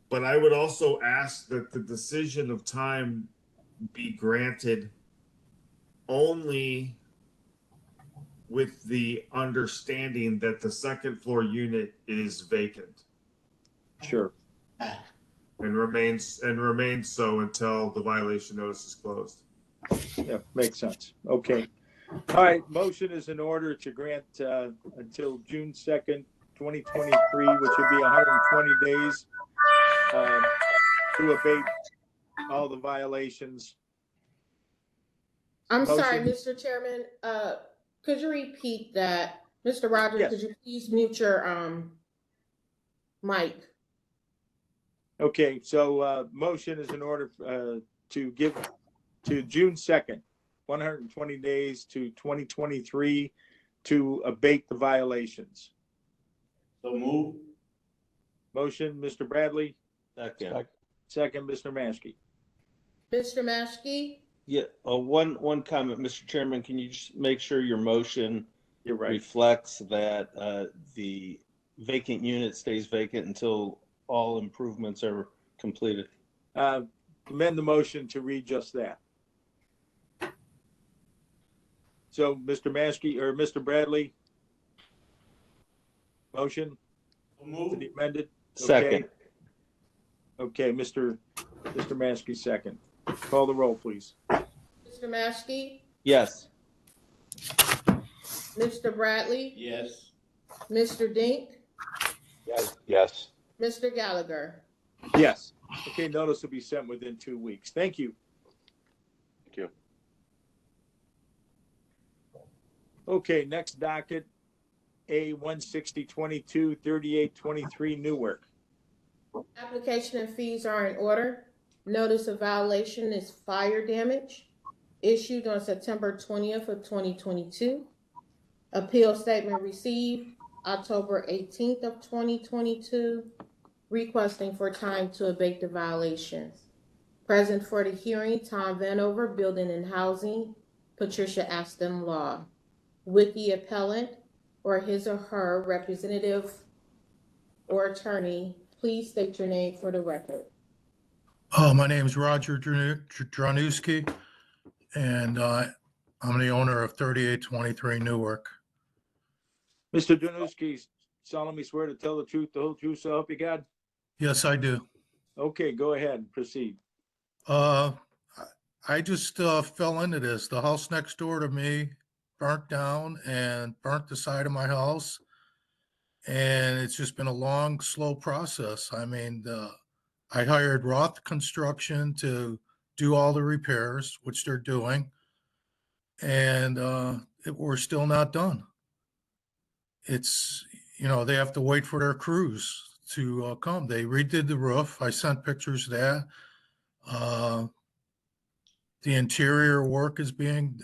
S5: But I would also ask that the decision of time be granted only with the understanding that the second floor unit is vacant
S8: Sure.
S5: and remains so until the violation notice is closed.
S8: Yeah, makes sense. Okay. All right, motion is in order to grant until June 2nd, 2023, which would be 120 days to abate all the violations.
S6: I'm sorry,
S8: Motion.
S6: Mr. Chairman, could you repeat that? Mr. Rogers,
S8: Yes.
S6: could you please mute your mic?
S8: Okay, so motion is in order to give to June 2nd, 120 days to 2023 to abate the violations.
S11: So move.
S8: Motion, Mr. Bradley.
S11: Second.
S8: Second, Mr. Mansky.
S6: Mr. Maskey?
S11: Yeah, one comment, Mr. Chairman, can you just make sure your motion
S8: You're right.
S11: reflects that the vacant unit stays vacant until all improvements are completed?
S8: Amend the motion to read just that. So, Mr. Mansky or Mr. Bradley? Motion to be amended?
S11: Second.
S8: Okay, Mr. Mansky, second. Call the roll, please.
S6: Mr. Maskey?
S11: Yes.
S6: Mr. Bradley,
S11: Yes.
S6: Mr. Dink,
S7: Yes. Yes.
S6: Mr. Gallagher.
S8: Yes. Okay, notice will be sent within 2 weeks. Thank you.
S13: Thank you.
S8: Okay, next docket, A 16022 3823 Newark.
S6: Application and fees are in order. Notice of violation is fire damage, issued on September 20th of 2022. Appeal statement received October 18th of 2022, requesting for time to abate the violations. Present for the hearing, Tom Vanover, Building and Housing, Patricia Aston Law. With the appellant or his or her representative or attorney, please state your name for the record.
S4: My name is Roger Dranowski, and I'm the owner of 3823 Newark.
S8: Mr. Danuski, solemnly swear to tell the truth, the whole truth, so help you God?
S4: Yes, I do.
S8: Okay, go ahead and proceed.
S4: I just fell into this. The house next door to me burnt down and burnt the side of my house. And it's just been a long, slow process. I mean, I hired Roth Construction to do all the repairs, which they're doing. And we're still not done. It's, they have to wait for their crews to come. They redid the roof. I sent pictures of that. The interior work is being,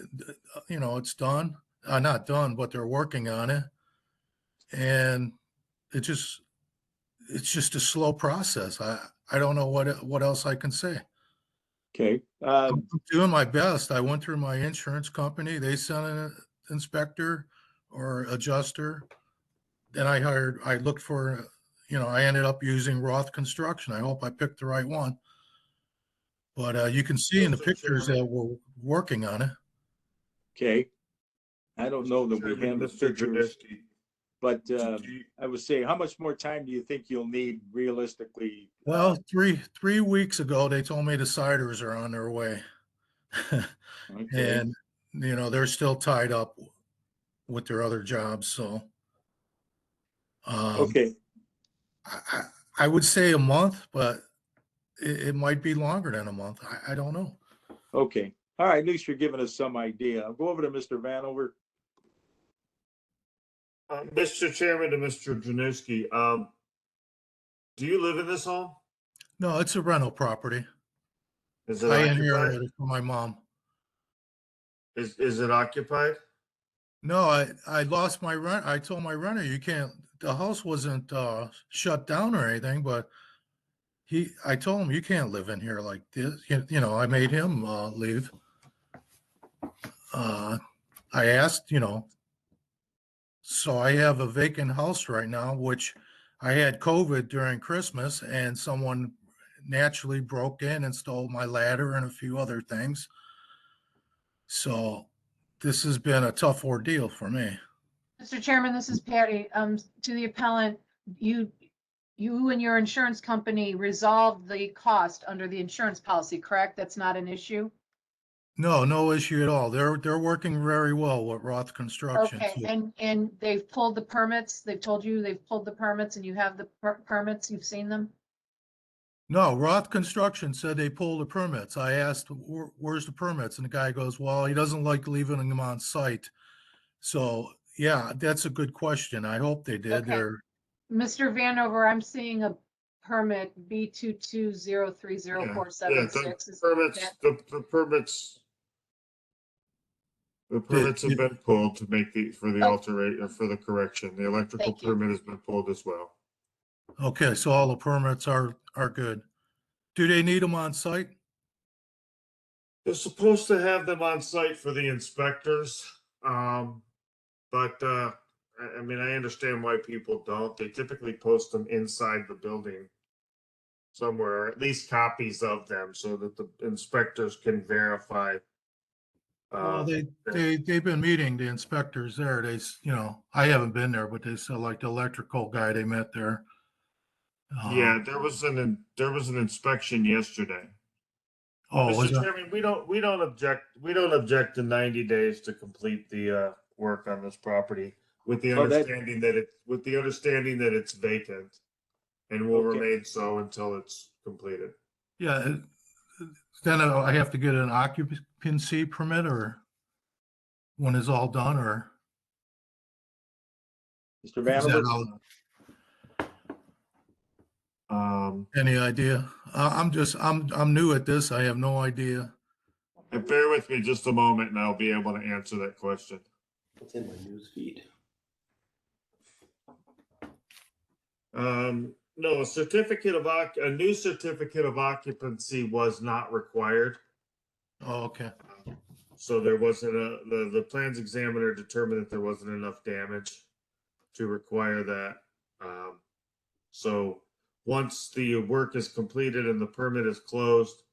S4: it's done. Not done, but they're working on it. And it's just a slow process. I don't know what else I can say.
S8: Okay.
S4: I'm doing my best. I went through my insurance company. They sent an inspector or adjuster. Then I looked for, I ended up using Roth Construction. I hope I picked the right one. But you can see in the pictures that we're working on it.
S8: Okay. I don't know that we have the
S5: Mr.
S8: pictures,
S5: Janeski,
S8: but I would say, how much more time do you think you'll need realistically?
S4: Well, three weeks ago, they told me the siders are on their way.
S8: Okay.
S4: And, they're still tied up with their other jobs. So
S8: Okay.
S4: I would say a month, but it might be longer than a month. I don't know.
S8: Okay. All right. At least you're giving us some idea. I'll go over to Mr. Vanover.
S5: Mr. Chairman to Mr. Januski, do you live in this home?
S4: No, it's a rental property.
S5: Is it
S4: I
S5: occupied?
S4: inherited it from my mom.
S5: Is it occupied?
S4: No, I lost my rent. I told my renter, the house wasn't shut down or anything, but I told him, you can't live in here like this. I made him leave. I asked, so I have a vacant house right now, which I had COVID during Christmas, and someone naturally broke in and stole my ladder and a few other things. So this has been a tough ordeal for me.
S1: Mr. Chairman, this is Patty. To the appellant, you and your insurance company resolved the cost under the insurance policy, correct? That's not an issue?
S4: No issue at all. They're working very well with Roth Construction.
S1: Okay,
S4: too.
S1: and they've pulled the permits? They've told you they've pulled the permits and you have the permits? You've seen them?
S4: No, Roth Construction said they pulled the permits. I asked, where's the permits? And the guy goes, well, he doesn't like leaving them on site. So yeah, that's a good question. I hope they did.
S1: Okay. Mr. Vanover, I'm seeing a permit B220304776.
S5: The permits have been pulled to make for the correction. The electrical
S1: Thank you.
S5: permit has been pulled as well.
S4: Okay, so all the permits are good. Do they need them on site?
S5: They're supposed to have them on site for the inspectors. But I mean, I understand why people don't. They typically post them inside the building somewhere, at least copies of them, so that the inspectors can verify.
S4: Well, they've been meeting the inspectors there. I haven't been there, but they said like the electrical guy they met there.
S5: Yeah, there was an inspection yesterday.
S4: Oh, was
S5: Mr.
S4: it?
S5: Chairman, we don't object to 90 days to complete the work on this property with the
S8: Oh, that-
S5: understanding that it's vacant and will
S8: Okay.
S5: remain so until it's completed.
S4: Yeah, then I have to get an occupancy permit or when it's all done, or
S8: Mr.
S4: is that
S8: Vanover?
S4: out? Any idea? I'm new at this. I have no idea.
S5: And bear with me just a moment and I'll be able to answer that question.
S9: It's in my news feed.
S5: No, a new certificate of occupancy was not required.
S4: Oh, okay.
S5: So there wasn't the plans examiner determined that there wasn't enough damage to require that. So once the work is completed and the permit is closed,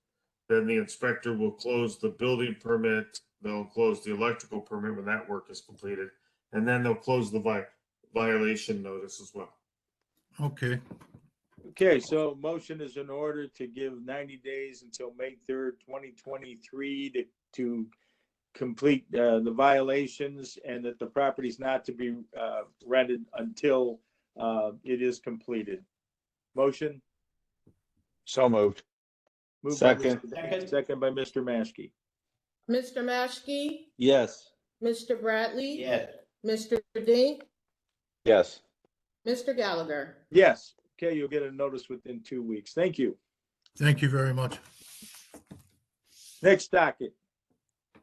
S5: then the inspector will close the building permit. They'll close the electrical permit when that work is completed. And then they'll close the violation notice as well.
S4: Okay.
S8: Okay, so motion is in order to give 90 days until May 3rd, 2023 to complete the violations and that the property is not to be rented until it is completed. Motion?
S7: So moved.
S8: Moved by
S11: Second.
S8: Mr. Dink, second by Mr. Maskey.
S6: Mr. Maschke,
S11: Yes.
S6: Mr. Bradley.
S9: Yes.
S6: Mr. Dink,
S7: Yes.
S6: Mr. Gallagher.
S8: Yes, okay, you'll get a notice within 2 weeks. Thank you.
S4: Thank you very much.
S8: Next docket,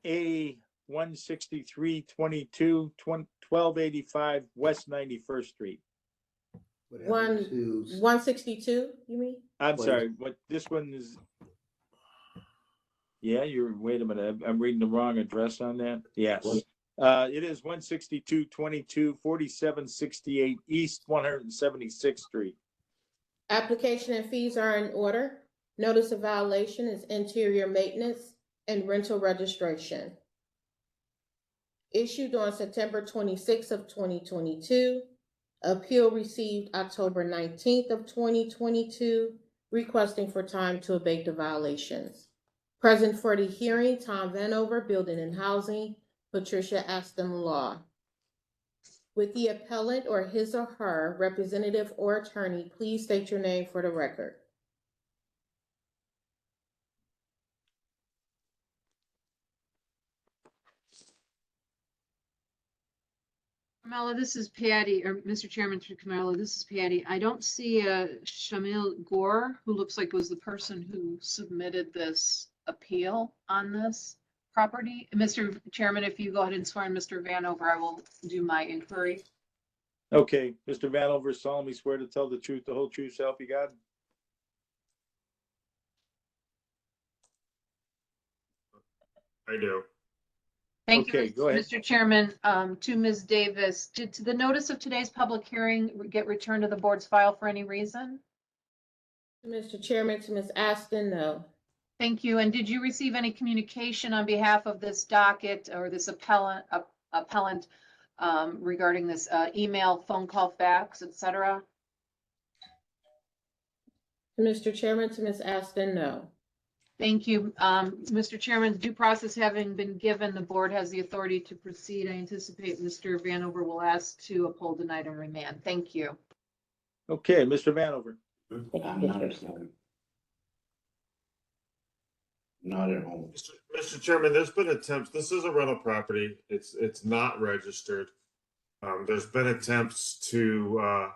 S8: A 16322, 1285 West 91st Street.
S9: What happened
S6: One-
S9: to
S6: 162, you mean?
S8: I'm
S9: What
S8: sorry, what, this one is. Yeah, wait a minute, I'm reading the wrong address on that. Yes.
S9: What?
S8: It is 16222, 4768 East 176th Street.
S6: Application and fees are in order. Notice of violation is interior maintenance and rental registration. Issued on September 26th of 2022. Appeal received October 19th of 2022, requesting for time to abate the violations. Present for the hearing, Tom Vanover, Building and Housing, Patricia Aston Law. With the appellant or his or her representative or attorney, please state your name for the record.
S1: Carmela, this is Patty, or Mr. Chairman, through Carmela, this is Patty. I don't see Shamil Gore, who looks like was the person who submitted this appeal on this property. Mr. Chairman, if you go ahead and swear in Mr. Vanover, I will do my inquiry.
S8: Okay, Mr. Vanover solemnly swear to tell the truth, the whole truth, so help you God.
S5: I do.
S1: Thank you,
S8: Okay, go ahead.
S1: Mr. Chairman. To Ms. Davis, did the notice of today's public hearing get returned to the board's file for any reason?
S6: Mr. Chairman, to Ms. Aston, no.
S1: Thank you. And did you receive any communication on behalf of this docket or this appellant regarding this email, phone call, fax, et cetera?
S6: Mr. Chairman, to Ms. Aston, no.
S1: Thank you. Mr. Chairman, due process having been given, the board has the authority to proceed. I anticipate Mr. Vanover will ask to uphold, deny, and remand. Thank you.
S8: Okay, Mr. Vanover.
S7: I'm not at home. Not at home.
S5: Mr. Chairman, there's been attempts, this is a rental property, it's not registered. There's been attempts to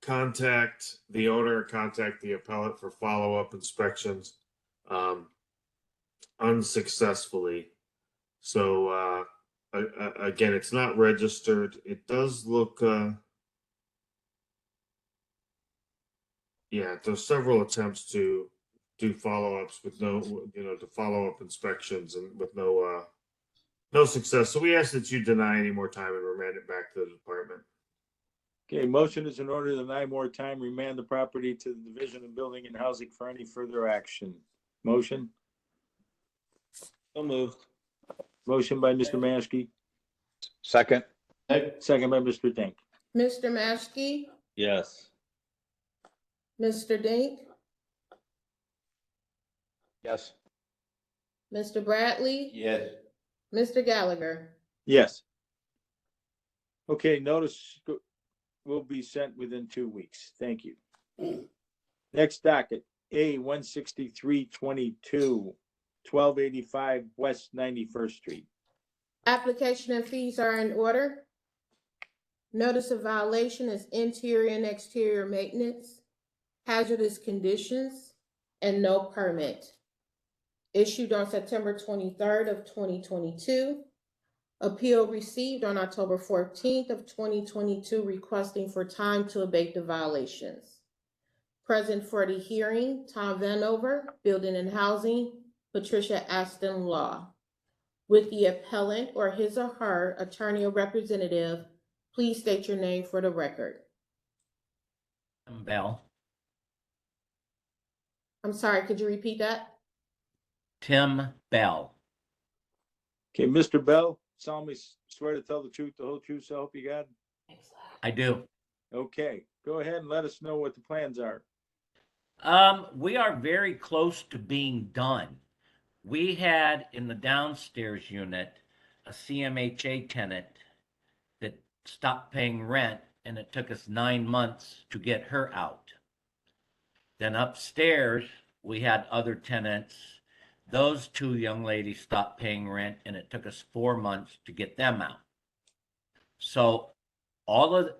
S5: contact the owner, contact the appellate for follow-up inspections, unsuccessfully. So again, it's not registered. It does look, yeah, there's several attempts to do follow-ups with no, to follow up inspections and with no success. So we ask that you deny any more time and remand it back to the department.
S8: Okay, motion is in order to deny more time, remand the property to the Division of Building and Housing for any further action. Motion?
S11: So moved.
S8: Motion by Mr. Maskey,
S7: Second.
S8: second by Mr. Dink.
S6: Mr. Maschke,
S11: Yes.
S6: Mr. Dink,
S7: Yes.
S6: Mr. Bradley,
S7: Yes.
S6: Mr. Gallagher.
S8: Yes. Okay, notice will be sent within 2 weeks. Thank you. Next docket, A 16322, 1285 West 91st Street.
S6: Application and fees are in order. Notice of violation is interior and exterior maintenance, hazardous conditions, and no permit. Issued on September 23rd of 2022. Appeal received on October 14th of 2022 requesting for time to abate the violations. Present for the hearing, Tom Vanover, Building and Housing, Patricia Aston Law. With the appellant or his or her attorney or representative, please state your name for the record.
S14: Bell.
S6: I'm sorry, could you repeat that?
S14: Tim Bell.
S8: Okay, Mr. Bell, solemnly swear to tell the truth, the whole truth, so help you God?
S14: I do.
S8: Okay, go ahead and let us know what the plans are.
S14: We are very close to being done. We had in the downstairs unit a CMHA tenant that stopped paying rent, and it took us 9 months to get her out. Then upstairs, we had other tenants. Those 2 young ladies stopped paying rent, and it took us 4 months to get them out. So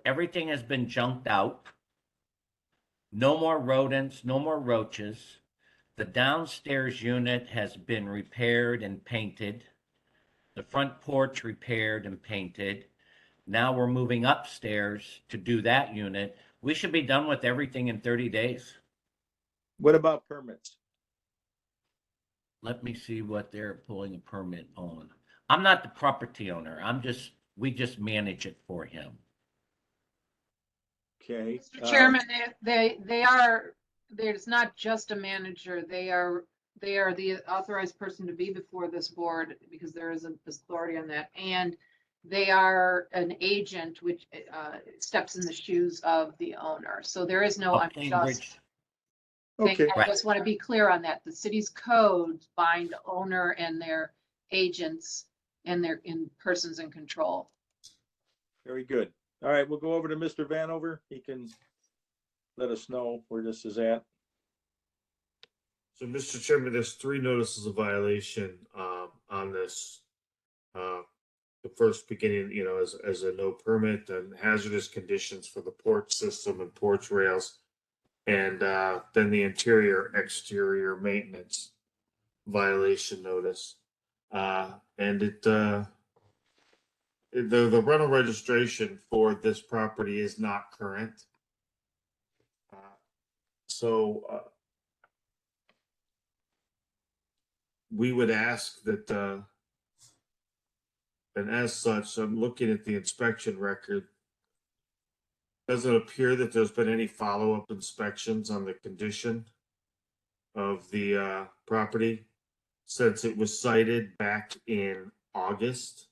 S14: everything has been junked out. No more rodents, no more roaches. The downstairs unit has been repaired and painted. The front porch repaired and painted. Now we're moving upstairs to do that unit. We should be done with everything in 30 days.
S8: What about permits?
S14: Let me see what they're pulling a permit on. I'm not the property owner. We just manage it for him.
S8: Okay.
S1: Mr. Chairman, they are, there's not just a manager. They are the authorized person to be before this board because there is authority on that. And they are an agent which steps in the shoes of the owner. So there is no unjust thing.
S8: Okay.
S1: I just want to be clear on that. The city's codes bind owner and their agents and their persons in control.
S8: Very good. All right, we'll go over to Mr. Vanover. He can let us know where this is at.
S5: So, Mr. Chairman, there's 3 notices of violation on this. The first beginning, as a no permit and hazardous conditions for the porch system and porch rails, and then the interior exterior maintenance violation notice. And the rental registration for this property is not current. So we would ask that, and as such, I'm looking at the inspection record. Doesn't appear that there's been any follow-up inspections on the condition of the property since it was cited back in August.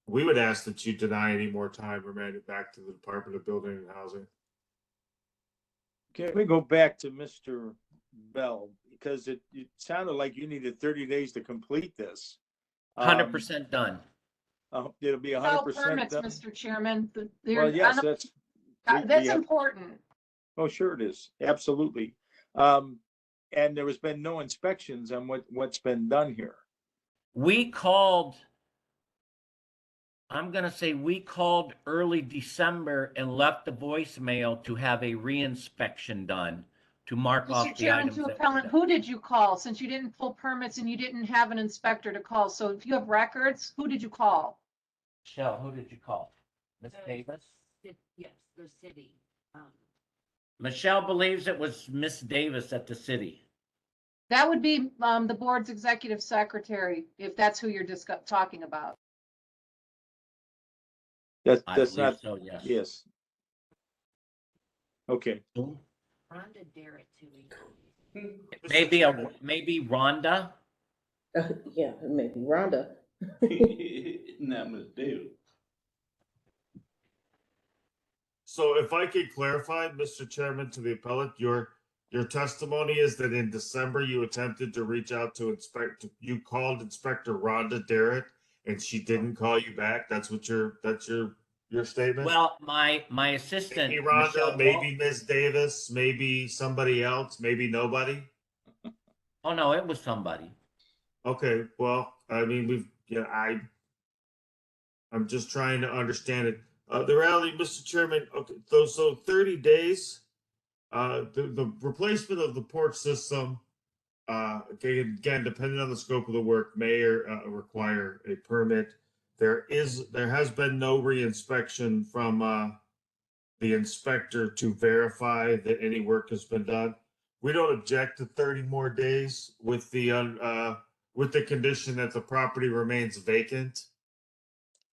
S5: We would ask that you deny any more time, remand it back to the Department of Building and Housing.
S8: Okay, we go back to Mr. Bell because it sounded like you needed 30 days to complete this.
S14: 100% done.
S8: It'll be 100%
S1: No permits,
S8: done.
S1: Mr. Chairman.
S8: Well, yes, that's
S1: That's important.
S8: Oh, sure it is. Absolutely. And there has been no inspections on what's been done here.
S14: We called early December and left a voicemail to have a reinspection done to mark off
S1: Mr.
S14: the
S1: Chairman,
S14: items.
S1: to
S14: that
S1: appellant,
S14: were
S1: who did you call since you didn't pull permits and you didn't have an inspector to call? So if you have records, who did you call?
S14: Michelle, who did you call? Miss Davis?
S3: Yes, the city.
S14: Michelle believes it was Miss Davis at the city.
S1: That would be the board's executive secretary, if that's who you're talking about.
S8: That's
S14: believe
S8: not,
S14: so, yes.
S8: yes. Okay.
S3: Rhonda Darrett too.
S14: Maybe Rhonda.
S6: Yeah, maybe Rhonda.
S7: Not Miss Davis.
S5: So if I could clarify, Mr. Chairman, to the appellate, your testimony is that in December you attempted to reach out to you called Inspector Rhonda Darrett and she didn't call you back? That's your statement?
S14: Well, my assistant,
S5: Maybe Rhonda,
S14: Michelle
S5: maybe Ms. Davis, maybe somebody else, maybe nobody?
S14: Oh, no, it was somebody.
S5: Okay, well, I mean, I'm just trying to understand it. The reality, Mr. Chairman, okay, so 30 days, the replacement of the port system, again, depending on the scope of the work, may require a permit. There has been no reinspection from the inspector to verify that any work has been done. We don't object to 30 more days with the condition that the property remains vacant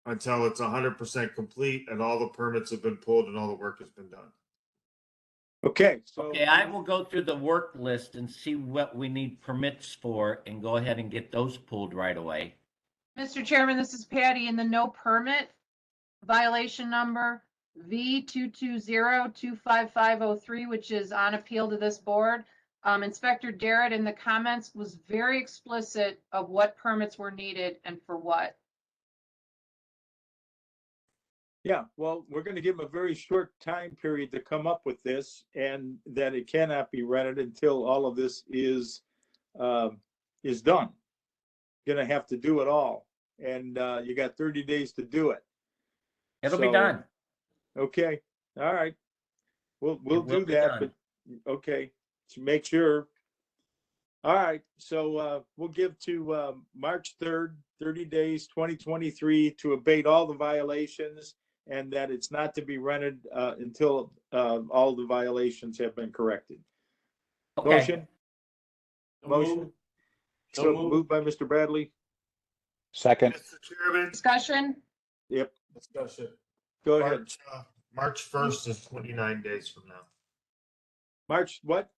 S5: until it's 100% complete and all the permits have been pulled and all the work has been done.
S8: Okay, so.
S14: Okay, I will go through the work list and see what we need permits for and go ahead and get those pulled right away.
S1: Mr. Chairman, this is Patty in the no permit violation number V220-25503, which is on appeal to this board. Inspector Darrett in the comments was very explicit of what permits were needed and for what.
S8: Yeah, well, we're going to give them a very short time period to come up with this, and that it cannot be rented until all of this is done. Going to have to do it all, and you got 30 days to do it.
S14: It'll be done.
S8: Okay, all right. We'll
S14: will
S8: do
S14: be
S8: that,
S14: done.
S8: but okay, to make sure. All right, so we'll give to March 3rd, 30 days, 2023 to abate all the violations, and that it's not to be rented until all the violations have been corrected.
S14: Okay.
S8: Motion?
S7: So
S8: Motion?
S7: moved.
S8: So
S7: So moved.
S8: moved by Mr. Bradley?
S15: Second.
S5: Mr. Chairman,
S1: Discussion?
S8: Yep,
S5: discussion.
S8: go ahead.
S5: March 1st is 29 days from now.
S8: March, what?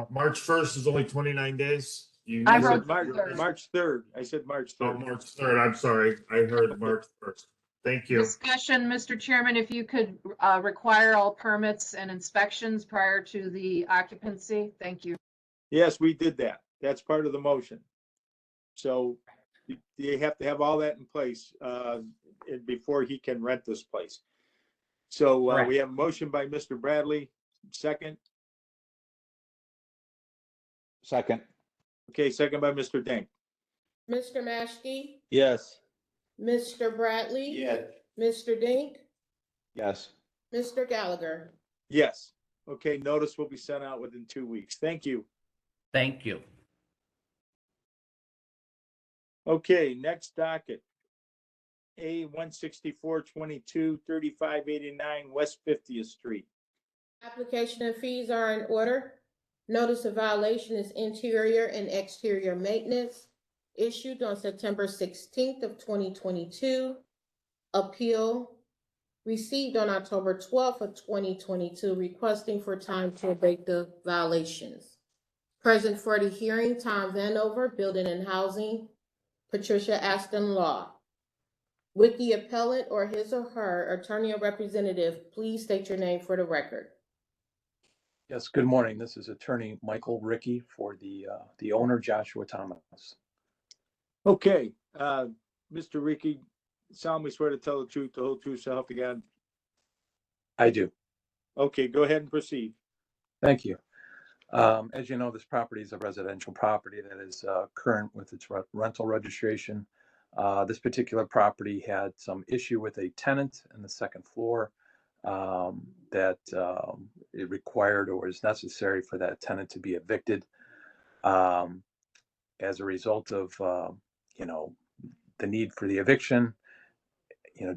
S5: March 1st is only 29 days.
S1: I
S8: I
S1: wrote
S8: said March,
S1: third.
S8: March 3rd. I said March
S5: Oh,
S8: 3rd.
S5: March 3rd, I'm sorry. I heard March 1st. Thank you.
S1: Discussion, Mr. Chairman, if you could require all permits and inspections prior to the occupancy. Thank you.
S8: Yes, we did that. That's part of the motion. So you have to have all that in place before he can rent this place. So
S14: Correct.
S8: we have a motion by Mr. Bradley, second.
S15: Second.
S8: Okay, second by Mr. Dink.
S6: Mr. Maschke,
S11: Yes.
S6: Mr. Bradley.
S7: Yeah.
S6: Mr. Dink,
S15: Yes.
S6: Mr. Gallagher.
S8: Yes. Okay, notice will be sent out within 2 weeks. Thank you.
S14: Thank you.
S8: Okay, next docket. A 16422 3589 West 50th Street.
S6: Application and fees are in order. Notice of violation is interior and exterior maintenance issued on September 16th of 2022. Appeal received on October 12th of 2022, requesting for time to abate the violations. Present for the hearing, Tom Vanover, Building and Housing, Patricia Aston Law. With the appellant or his or her attorney or representative, please state your name for the record.
S15: Yes, good morning. This is attorney Michael Ricky for the owner, Joshua Thomas.
S8: Okay, Mr. Ricky, solemnly swear to tell the truth, the whole truth, so help you God.
S15: I do.
S8: Okay, go ahead and proceed.
S15: Thank you. As you know, this property is a residential property that is current with its rental registration. This particular property had some issue with a tenant in the second floor that it required or was necessary for that tenant to be evicted. As a result of, the need for the eviction,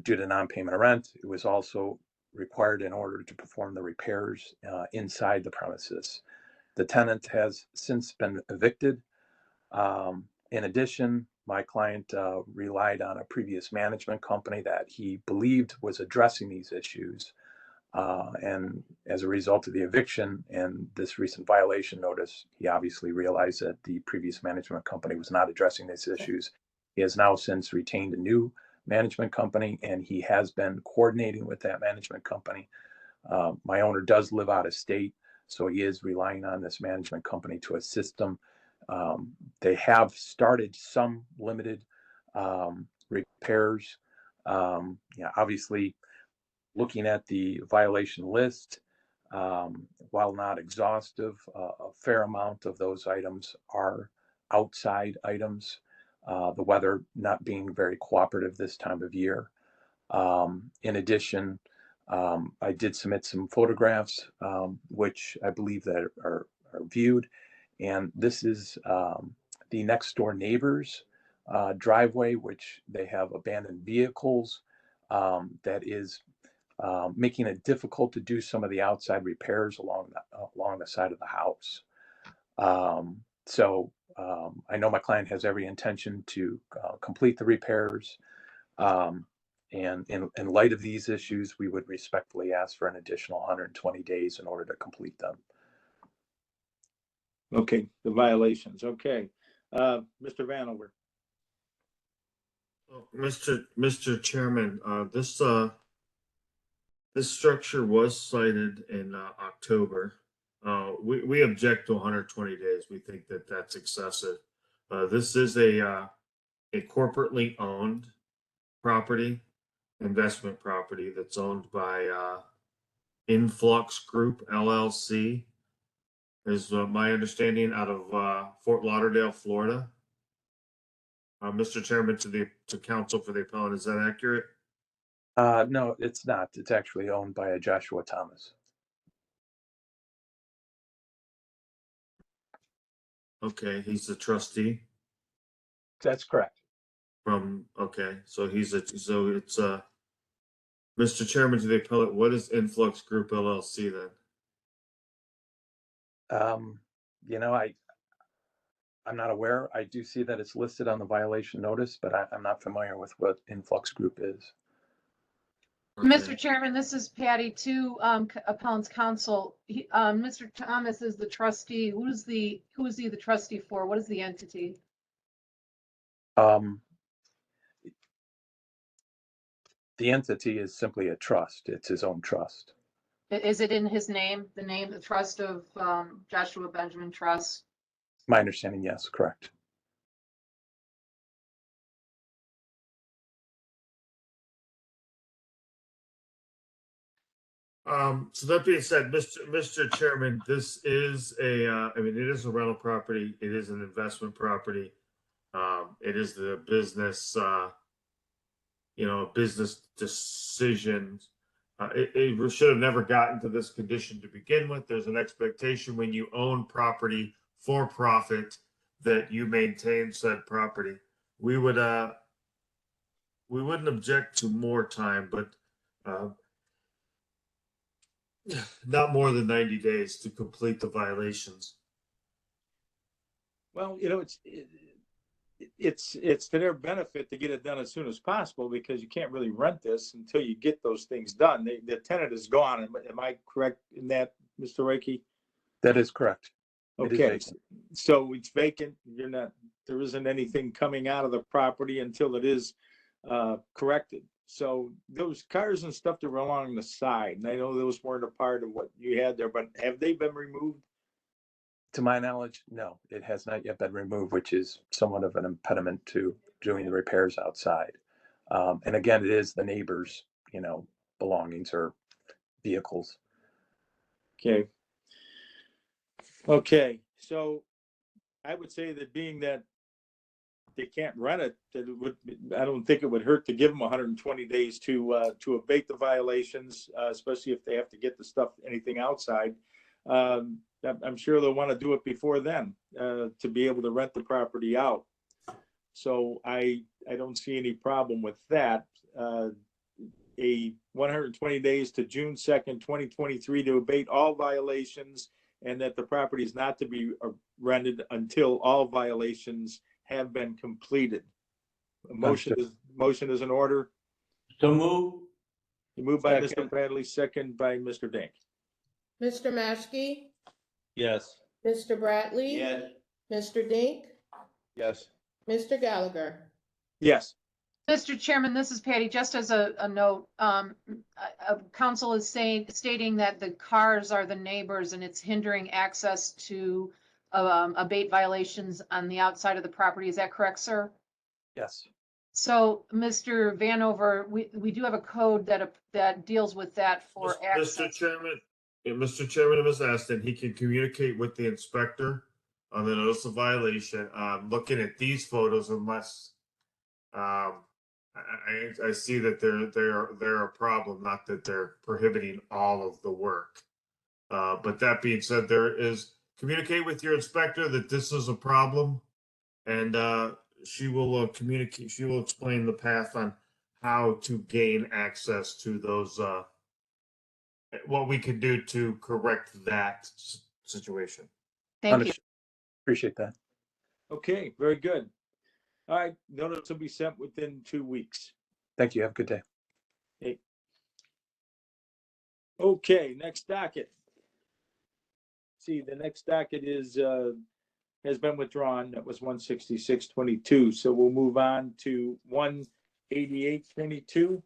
S15: due to non-payment of rent, it was also required in order to perform the repairs inside the premises. The tenant has since been evicted. In addition, my client relied on a previous management company that he believed was addressing these issues. And as a result of the eviction and this recent violation notice, he obviously realized that the previous management company was not addressing these issues. He has now since retained a new management company, and he has been coordinating with that management company. My owner does live out of state, so he is relying on this management company to assist him. They have started some limited repairs. Yeah, obviously, looking at the violation list, while not exhaustive, a fair amount of those items are outside items. The weather not being very cooperative this time of year. In addition, I did submit some photographs, which I believe that are viewed, and this is the next door neighbors driveway, which they have abandoned vehicles. That is making it difficult to do some of the outside repairs along the side of the house. I know my client has every intention to complete the repairs. And in light of these issues, we would respectfully ask for an additional 120 days in order to complete them.
S8: Okay, the violations, okay. Mr. Vanover.
S5: Mr. Chairman, this structure was cited in October. We object to 120 days. We think that that's excessive. This is a corporately owned property, investment property that's owned by Influx Group LLC, is my understanding, out of Fort Lauderdale, Florida. Mr. Chairman, to counsel for the appellant, is that accurate?
S15: No, it's not. It's actually owned by a Joshua Thomas.
S5: Okay, he's the trustee.
S15: That's correct.
S5: Okay, so it's Mr. Chairman, to the appellate, what is Influx Group LLC then?
S15: I'm not aware. I do see that it's listed on the violation notice, but I'm not familiar with what Influx Group is.
S5: Okay.
S1: Mr. Chairman, this is Patty, to appellant's counsel. Mr. Thomas is the trustee. Who is he the trustee for? What is the entity?
S15: The entity is simply a trust. It's his own trust.
S1: Is it in his name, the trust of Joshua Benjamin Trust?
S15: My understanding, yes, correct.
S5: So that being said, Mr. Chairman, this is it is a rental property. It is an investment property. It is the business, business decisions. It should have never gotten to this condition to begin with. There's an expectation when you own property for profit that you maintain said property. We wouldn't object to more time, but not more than 90 days to complete the violations.
S8: Well, it's to their benefit to get it done as soon as possible, because you can't really rent this until you get those things done. The tenant is gone. Am I correct in that, Mr. Reiki?
S15: That is correct.
S8: Okay, so it's vacant. There isn't anything coming out of the property until it is corrected. So those cars and stuff that were along the side, and I know those weren't a part of what you had there, but have they been removed?
S15: To my knowledge, no, it has not yet been removed, which is somewhat of an impediment to doing the repairs outside. And again, it is the neighbors, belongings or vehicles.
S8: Okay. Okay, so I would say that being that they can't rent it, I don't think it would hurt to give them 120 days to abate the violations, especially if they have to get the stuff, anything outside. I'm sure they'll want to do it before then, to be able to rent the property out. So I don't see any problem with that. A 120 days to June 2nd, 2023 to abate all violations, and that the property is not to be rented until all violations have been completed. Motion is in order.
S7: So move.
S8: Moved by
S7: Second.
S8: Mr. Bradley, second by Mr. Dink.
S6: Mr. Maschke,
S11: Yes.
S6: Mr. Bradley.
S7: Yes.
S6: Mr. Dink,
S11: Yes.
S6: Mr. Gallagher.
S8: Yes.
S1: Mr. Chairman, this is Patty. Just as a note, council is stating that the cars are the neighbors and it's hindering access to abate violations on the outside of the property. Is that correct, sir?
S15: Yes.
S1: So, Mr. Vanover, we do have a code that deals with that for
S5: Mr.
S1: access.
S5: Chairman, Mr. Chairman and Ms. Aston, he can communicate with the inspector on the notice of violation. Looking at these photos, unless I see that they're a problem, not that they're prohibiting all of the work. But that being said, communicate with your inspector that this is a problem, and she will communicate. She will explain the path on how to gain access to those. What we could do to correct that situation.
S1: Thank you.
S15: Understood. Appreciate that.
S8: Okay, very good. All right, notice will be sent within 2 weeks.
S15: Thank you. Have a good day.
S8: Okay. Okay, next docket. See, the next docket has been withdrawn. That was 16622. So we'll move on to 18822.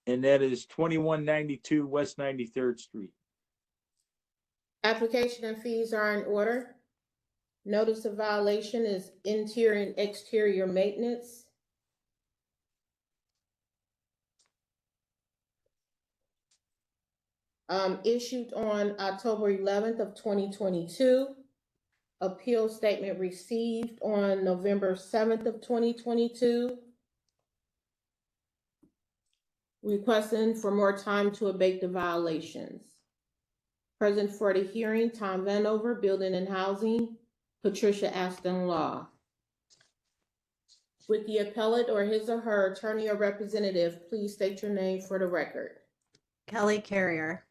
S8: And that is 2192 West 93rd Street.
S6: Application and fees are in order. Notice of violation is interior and exterior maintenance. Issued on October 11th of 2022. Appeal statement received on November 7th of 2022. Requesting for more time to abate the violations. Present for the hearing, Tom Vanover, Building and Housing, Patricia Aston Law. With the appellate or his or her attorney or representative, please state your name for the record.
S16: Kelly Carrier.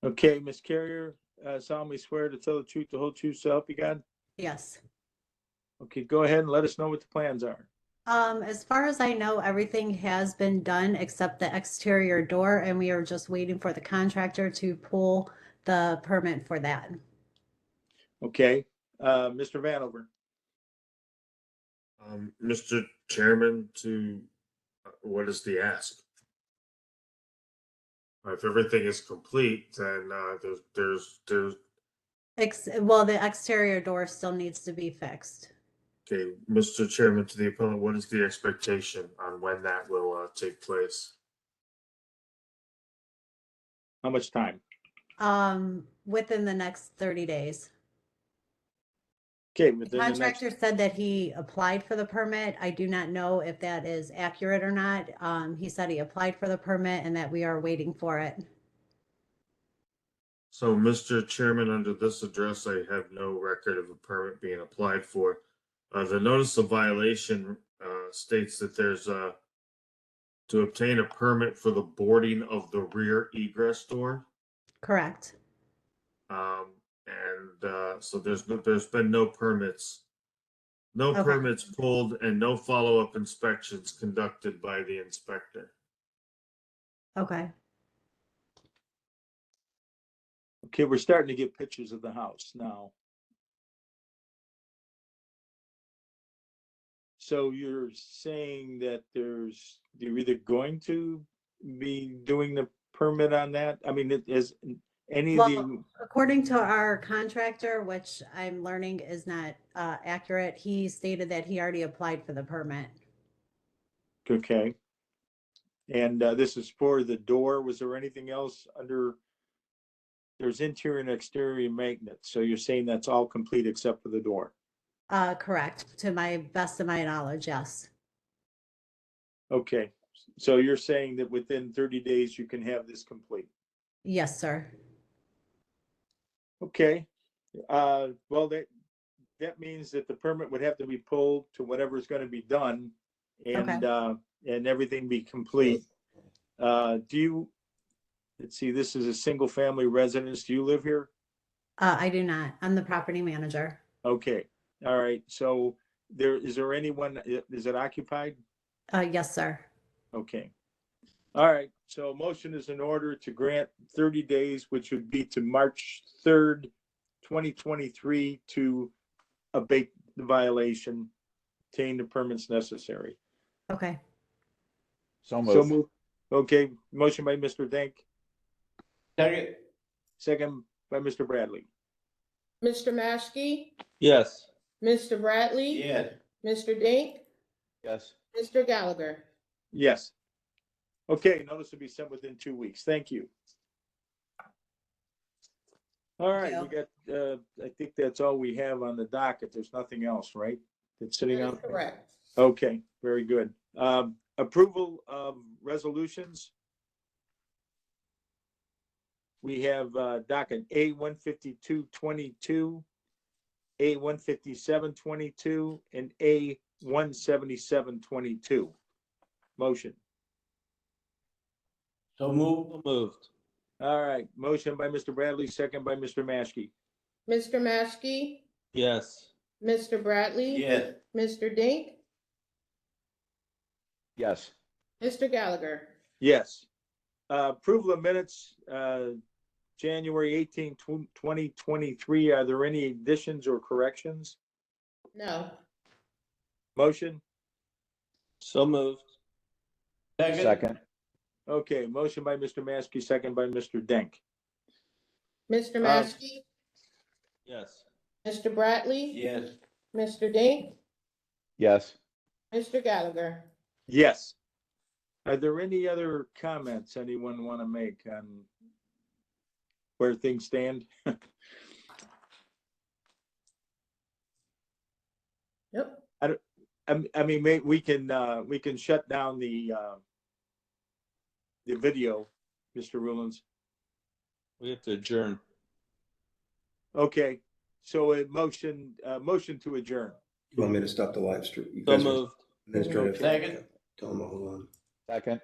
S8: Okay, Ms. Carrier, solemnly swear to tell the truth, the whole truth, so help you God?
S16: Yes.
S8: Okay, go ahead and let us know what the plans are.
S16: As far as I know, everything has been done except the exterior door, and we are just waiting for the contractor to pull the permit for that.
S8: Okay, Mr. Vanover.
S5: Mr. Chairman, what is the ask? If everything is complete, then there's
S16: Well, the exterior door still needs to be fixed.
S5: okay, Mr. Chairman, to the appellant, what is the expectation on when that will take place?
S8: How much time?
S16: Within the next 30 days.
S8: Okay,
S16: The
S8: within the next,
S16: contractor said that he applied for the permit. I do not know if that is accurate or not. He said he applied for the permit and that we are waiting for it.
S5: So, Mr. Chairman, under this address, I have no record of a permit being applied for. The notice of violation states that there's to obtain a permit for the boarding of the rear egress door.
S16: Correct.
S5: So there's been no permits. No
S16: Okay.
S5: permits pulled and no follow-up inspections conducted by the inspector.
S16: Okay.
S8: okay, we're starting to get pictures of the house now. So you're saying that you're either going to be doing the permit on that? I mean, it is any of the,
S16: Well, according to our contractor, which I'm learning is not accurate, he stated that he already applied for the permit.
S8: okay. And this is for the door. Was there anything else under? There's interior and exterior maintenance. So you're saying that's all complete except for the door?
S16: Correct. To my best of my knowledge, yes.
S8: Okay. So you're saying that within 30 days you can have this complete?
S16: Yes, sir.
S8: Okay. Well, that means that the permit would have to be pulled to whatever's going to be done and everything be complete. Let's see, this is a single family residence. Do you live here?
S16: I do not. I'm the property manager.
S8: Okay. All right. So is there anyone, is it occupied?
S16: Yes, sir.
S8: Okay. All right. So motion is in order to grant 30 days, which would be to March 3rd, 2023 to abate the violation, obtain the permits necessary.
S16: Okay.
S15: So
S8: So
S15: moved.
S8: move. Okay. Motion by Mr. Denk.
S7: Second.
S8: Second by Mr. Bradley.
S6: Mr. Maschke,
S11: Yes.
S6: Mr. Bradley.
S7: Yes.
S6: Mr. Dink,
S11: Yes.
S6: Mr. Gallagher.
S8: Yes. Okay, notice will be sent within 2 weeks. Thank you. All right, we got, I think that's all we have on the docket. There's nothing else, right? That's sitting
S6: That
S8: out
S6: is
S8: there?
S6: correct.
S8: Okay, very good. Approval of resolutions. We have docket A 15222, A 15722, and A 17722. Motion.
S7: So moved.
S11: Moved.
S8: All right, motion by Mr. Bradley, second by Mr. Maschke.
S6: Mr. Maschke,
S11: Yes.
S6: Mr. Bradley.
S7: Yes.
S6: Mr. Dink,
S15: Yes.
S6: Mr. Gallagher.
S8: Yes. Approval of minutes, January 18, 2023. Are there any additions or corrections?
S6: No.
S8: Motion?
S11: So moved.
S15: Second.
S8: Okay, motion by Mr. Maskey, second by Mr. Denk.
S6: Mr. Maschke,
S11: Yes.
S6: Mr. Bradley.
S7: Yes.
S6: Mr. Dink,
S15: Yes.
S6: Mr. Gallagher.
S8: Yes. Are there any other comments anyone want to make on where things stand?
S6: Yep.
S8: I mean, we can shut down the video, Mr. Rulins.
S11: We have to adjourn.
S8: Okay, so a motion to adjourn.
S9: You want me to stop the live stream? You
S11: So
S9: guys are
S11: moved.
S9: administrative.
S7: Second.
S9: Tell them to hold on.
S15: Second.